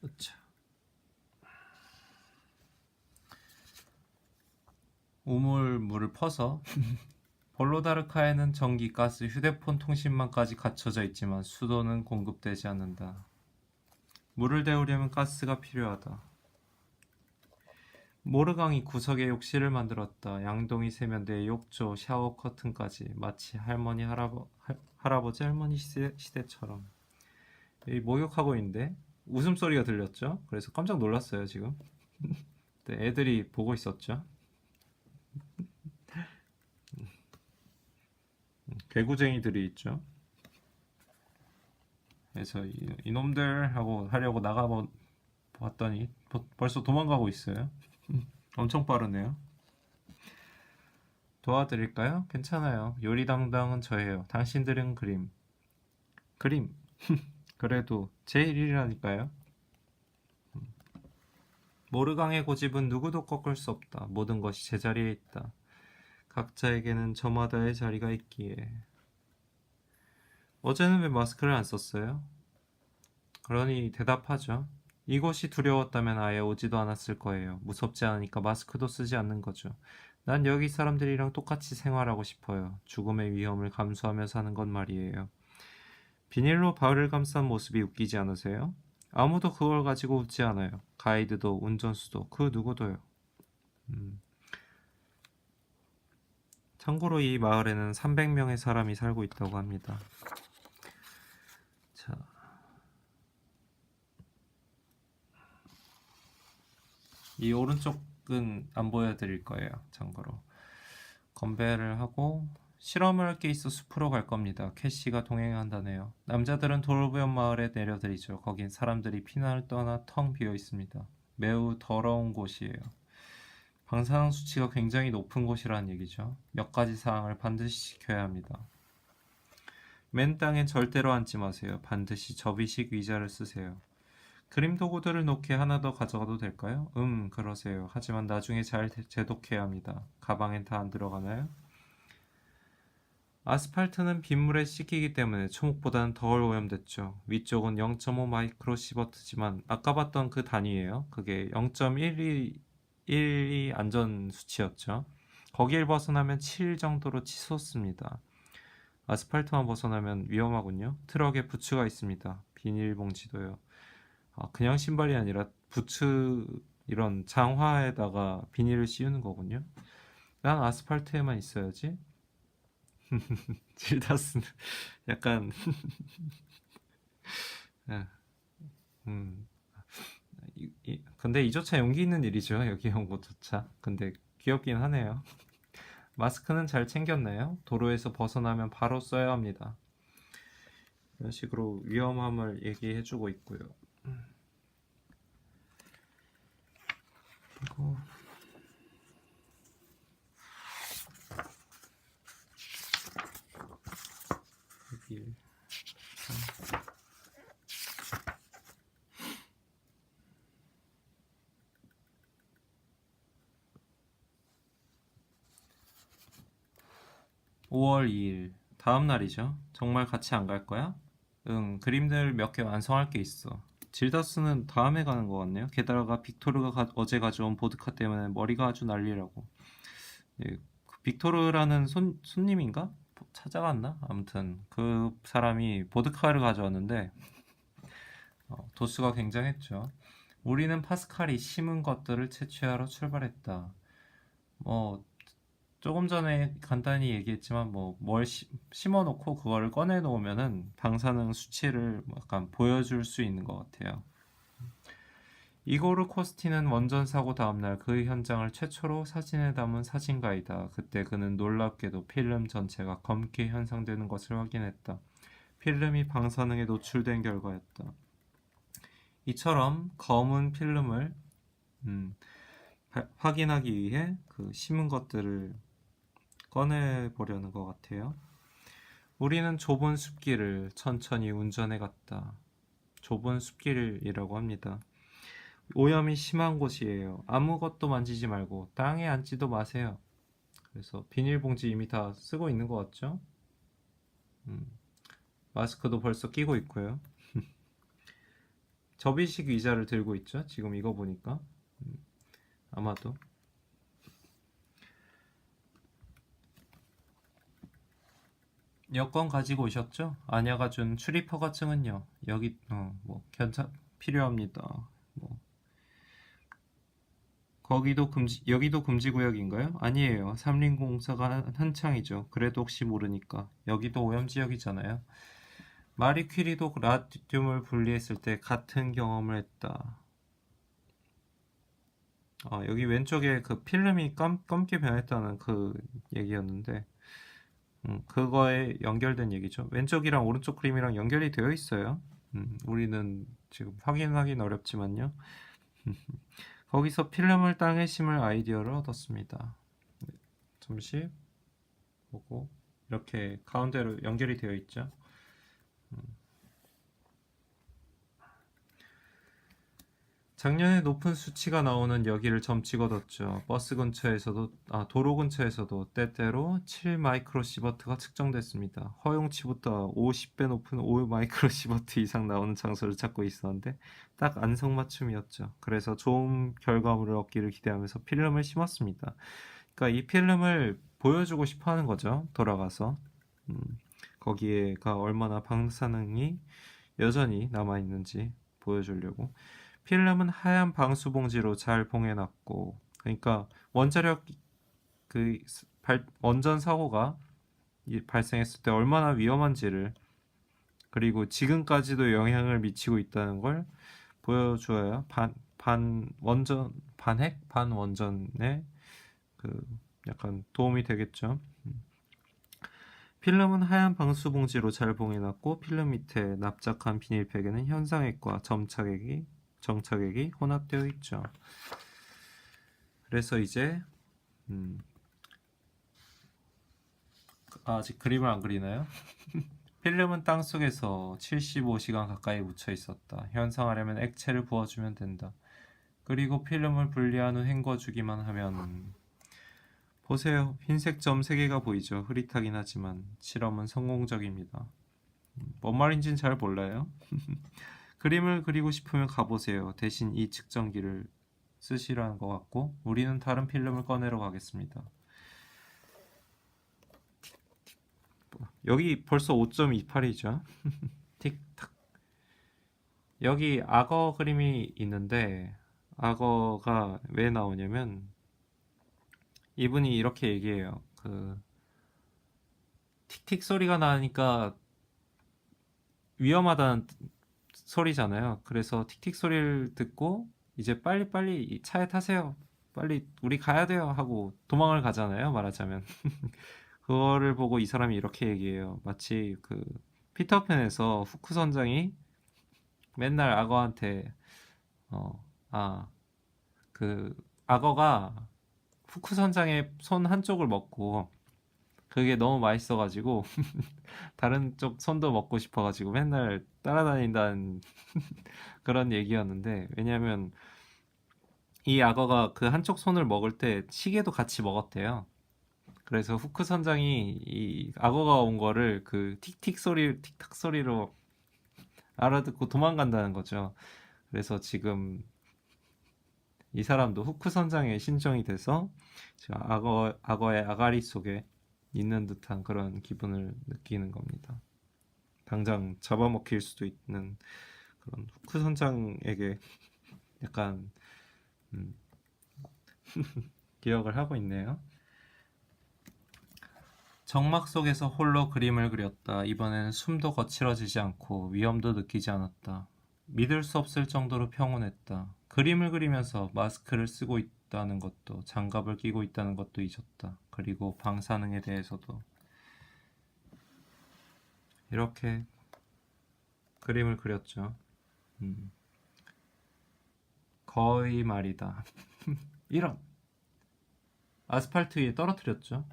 Speaker 1: 으차. 우물물을 퍼서 볼로다르카에는 전기, 가스, 휴대폰 통신망까지 갖춰져 있지만 수도는 공급되지 않는다. 물을 데우려면 가스가 필요하다. 모르강이 구석에 욕실을 만들었다. 양동이 세면대에 욕조, 샤워 커튼까지 마치 할아버지 할머니 시대처럼. 이 목욕하고 있는데 웃음소리가 들렸죠? 그래서 깜짝 놀랐어요 지금. 네, 애들이 보고 있었죠. 개구쟁이들이 있죠. 그래서 이놈들 하고 하려고 봤더니 벌써 도망가고 있어요. 엄청 빠르네요. 도와드릴까요? 괜찮아요. 요리 담당은 저예요. 당신들은 그림. 그래도 제 일이라니까요. 모르강의 고집은 누구도 꺾을 수 없다. 모든 것이 제자리에 있다. 각자에게는 저마다의 자리가 있기에. 어제는 왜 마스크를 안 썼어요? 그러니 대답하죠. 이곳이 두려웠다면 아예 오지도 않았을 거예요. 무섭지 않으니까 마스크도 쓰지 않는 거죠. 난 여기 사람들이랑 똑같이 생활하고 싶어요. 죽음의 위험을 감수하며 사는 건 말이에요. 비닐로 발을 감싼 모습이 웃기지 않으세요? 아무도 그걸 가지고 웃지 않아요. 가이드도 운전수도 그 누구도요. 음. 참고로 이 마을에는 300명의 사람이 살고 있다고 합니다. 자, 이 오른쪽은 안 보여드릴 거예요. 참고로 건배를 하고 실험을 할 게 있어 숲으로 갈 겁니다. 캐시가 동행한다네요. 남자들은 돌보연 마을에 내려드리죠. 거긴 사람들이 피난을 떠나 텅 비어 있습니다. 매우 더러운 곳이에요. 방사능 수치가 굉장히 높은 곳이라는 얘기죠. 몇 가지 사항을 반드시 지켜야 합니다. 맨 땅엔 절대로 앉지 마세요. 반드시 접이식 의자를 쓰세요. 그림 도구들을 놓게 하나 더 가져가도 될까요? 그러세요. 하지만 나중에 잘 제독해야 합니다. 가방엔 다 안 들어가나요? 아스팔트는 빗물에 씻기기 때문에 초목보다는 덜 오염됐죠. 위쪽은 0.5 마이크로 시버트지만 아까 봤던 그 단위예요. 그게 0.12 안전 수치였죠. 거길 벗어나면 7 정도로 치솟습니다. 아스팔트만 벗어나면 위험하군요. 트럭에 부츠가 있습니다. 비닐봉지도요. 그냥 신발이 아니라 부츠 이런 장화에다가 비닐을 씌우는 거군요. 난 아스팔트에만 있어야지. 질다스는 약간 예, 음, 근데 이조차 용기 있는 일이죠. 여기 온 것조차. 근데 귀엽긴 하네요. 마스크는 잘 챙겼나요? 도로에서 벗어나면 바로 써야 합니다. 이런 식으로 위험함을 얘기해주고 있고요. 그리고 1, 3, 5월 2일 다음 날이죠. 정말 같이 안 갈 거야? 응, 그림들 몇 개 완성할 게 있어. 질다스는 다음에 가는 것 같네요. 게다가 빅토르가 어제 가져온 보드카 때문에 머리가 아주 난리라고. 예, 그 빅토르라는 손님인가? 찾아갔나? 아무튼 그 사람이 보드카를 가져왔는데 도수가 굉장했죠. 우리는 파스칼이 심은 것들을 채취하러 출발했다. 뭐 조금 전에 간단히 얘기했지만 뭐 뭘 심어놓고 그거를 꺼내 놓으면은 방사능 수치를 약간 보여줄 수 있는 것 같아요. 이고르 코스티는 원전 사고 다음날 그 현장을 최초로 사진에 담은 사진가이다. 그때 그는 놀랍게도 필름 전체가 검게 현상되는 것을 확인했다. 필름이 방사능에 노출된 결과였다. 이처럼 검은 필름을 확인하기 위해 그 심은 것들을 꺼내보려는 것 같아요. 우리는 좁은 숲길을 천천히 운전해 갔다. 좁은 숲길이라고 합니다. 오염이 심한 곳이에요. 아무것도 만지지 말고 땅에 앉지도 마세요. 그래서 비닐봉지 이미 다 쓰고 있는 것 같죠? 음, 마스크도 벌써 끼고 있고요. 접이식 의자를 들고 있죠? 지금 이거 보니까 아마도 여권 가지고 오셨죠? 아냐가 준 출입허가증은요? 여기 뭐 괜찮 필요합니다. 뭐 거기도 여기도 금지구역인가요? 아니에요. 삼림공사가 한창이죠. 그래도 혹시 모르니까. 여기도 오염지역이잖아요. 마리 퀴리도 라듐을 분리했을 때 같은 경험을 했다. 여기 왼쪽에 그 필름이 검게 변했다는 그 얘기였는데, 그거에 연결된 얘기죠. 왼쪽이랑 오른쪽 그림이랑 연결이 되어 있어요. 우리는 지금 확인하기는 어렵지만요. 거기서 필름을 땅에 심을 아이디어를 얻었습니다. 네, 잠시 보고 이렇게 가운데로 연결이 되어 있죠. 작년에 높은 수치가 나오는 여기를 점 찍어뒀죠. 버스 근처에서도, 도로 근처에서도 때때로 7 마이크로시버트가 측정됐습니다. 허용치보다 50배 높은 5 마이크로시버트 이상 나오는 장소를 찾고 있었는데 딱 안성맞춤이었죠. 그래서 좋은 결과물을 얻기를 기대하면서 필름을 심었습니다. 그러니까 이 필름을 보여주고 싶어 하는 거죠. 돌아가서. 음, 거기에가 얼마나 방사능이 여전히 남아있는지 보여주려고. 필름은 하얀 방수 봉지로 잘 봉해놨고, 그러니까 원자력 원전 사고가 발생했을 때 얼마나 위험한지를, 그리고 지금까지도 영향을 미치고 있다는 걸 보여줘야 반핵 반원전에 그 약간 도움이 되겠죠. 필름은 하얀 방수 봉지로 잘 봉해놨고, 필름 밑에 납작한 비닐팩에는 현상액과 정착액이 혼합되어 있죠. 그래서 이제 아직 그림을 안 그리나요? 필름은 땅속에서 75시간 가까이 묻혀 있었다. 현상하려면 액체를 부어주면 된다. 그리고 필름을 분리한 후 헹궈주기만 하면, 보세요. 흰색 점 3개가 보이죠? 흐릿하긴 하지만 실험은 성공적입니다. 뭔 말인지는 잘 몰라요. 그림을 그리고 싶으면 가보세요. 대신 이 측정기를 쓰시라는 것 같고, 우리는 다른 필름을 꺼내러 가겠습니다. 여기 벌써 5.28이죠. 틱탁. 여기 악어 그림이 있는데, 악어가 왜 나오냐면 이분이 이렇게 얘기해요. 틱틱 소리가 나니까 위험하다는 소리잖아요. 그래서 틱틱 소리를 듣고 이제 빨리빨리 차에 타세요. 빨리 우리 가야 돼요 하고 도망을 가잖아요. 말하자면. 그거를 보고 이 사람이 이렇게 얘기해요. 마치 피터팬에서 후크 선장이 맨날 악어한테 어, 아, 악어가 후크 선장의 손 한쪽을 먹고 그게 너무 맛있어가지고 다른 쪽 손도 먹고 싶어가지고 맨날 따라다닌다는 그런 얘기였는데, 왜냐면 이 악어가 그 한쪽 손을 먹을 때 시계도 같이 먹었대요. 그래서 후크 선장이 이 악어가 온 거를 그 틱틱 소리, 틱탁 소리로 알아듣고 도망간다는 거죠. 그래서 지금 이 사람도 후크 선장의 심정이 돼서 지금 악어의 아가리 속에 있는 듯한 그런 기분을 느끼는 겁니다. 당장 잡아먹힐 수도 있는 그런 후크 선장에게 약간 음, 기억을 하고 있네요. 정막 속에서 홀로 그림을 그렸다. 이번에는 숨도 거칠어지지 않고 위험도 느끼지 않았다. 믿을 수 없을 정도로 평온했다. 그림을 그리면서 마스크를 쓰고 있다는 것도, 장갑을 끼고 있다는 것도 잊었다. 그리고 방사능에 대해서도. 이렇게 그림을 그렸죠. 음, 거의 말이다. 이런 아스팔트 위에 떨어뜨렸죠.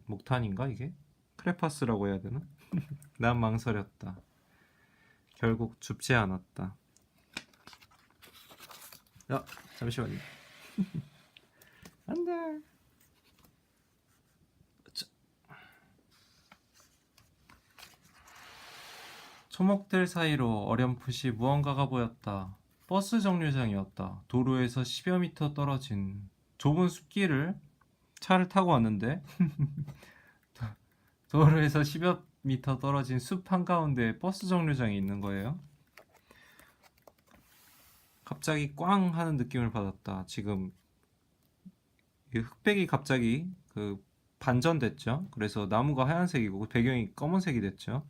Speaker 1: 목탄인가 이게? 크레파스라고 해야 되나? 난 망설였다. 결국 줍지 않았다. 야, 잠시만요. 안 돼. 초목들 사이로 어렴풋이 무언가가 보였다. 버스 정류장이었다. 도로에서 10여 미터 떨어진 좁은 숲길을 차를 타고 왔는데 도로에서 10여 미터 떨어진 숲 한가운데 버스 정류장이 있는 거예요. 갑자기 꽝 하는 느낌을 받았다. 지금 이 흑백이 갑자기 반전됐죠. 그래서 나무가 하얀색이고 배경이 검은색이 됐죠.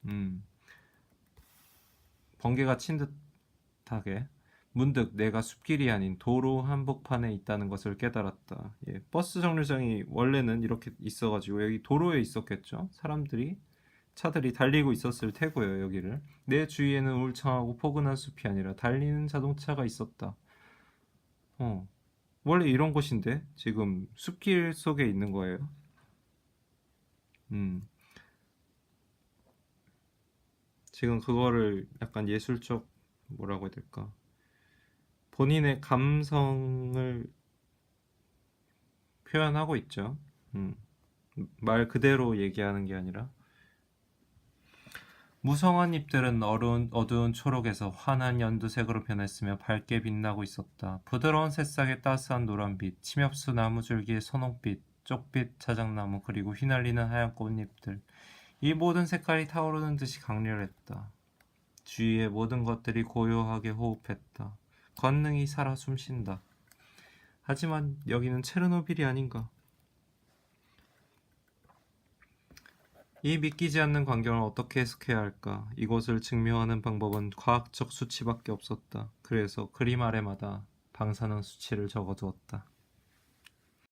Speaker 1: 음, 번개가 친 듯하게 문득 내가 숲길이 아닌 도로 한복판에 있다는 것을 깨달았다. 예, 버스 정류장이 원래는 이렇게 있어가지고 여기 도로에 있었겠죠. 차들이 달리고 있었을 테고요. 여기를 내 주위에는 울창하고 포근한 숲이 아니라 달리는 자동차가 있었다. 어, 원래 이런 곳인데 지금 숲길 속에 있는 거예요. 음, 지금 그거를 약간 예술적 뭐라고 해야 될까? 본인의 감성을 표현하고 있죠. 음, 말 그대로 얘기하는 게 아니라. 무성한 잎들은 어두운 초록에서 환한 연두색으로 변했으며 밝게 빛나고 있었다. 부드러운 새싹의 따스한 노란빛, 침엽수 나무줄기의 선홍빛, 쪽빛 자작나무, 그리고 휘날리는 하얀 꽃잎들. 이 모든 색깔이 타오르는 듯이 강렬했다. 주위의 모든 것들이 고요하게 호흡했다. 권능이 살아 숨쉰다. 하지만 여기는 체르노빌이 아닌가. 이 믿기지 않는 광경을 어떻게 해석해야 할까? 이것을 증명하는 방법은 과학적 수치밖에 없었다. 그래서 그림 아래마다 방사능 수치를 적어두었다.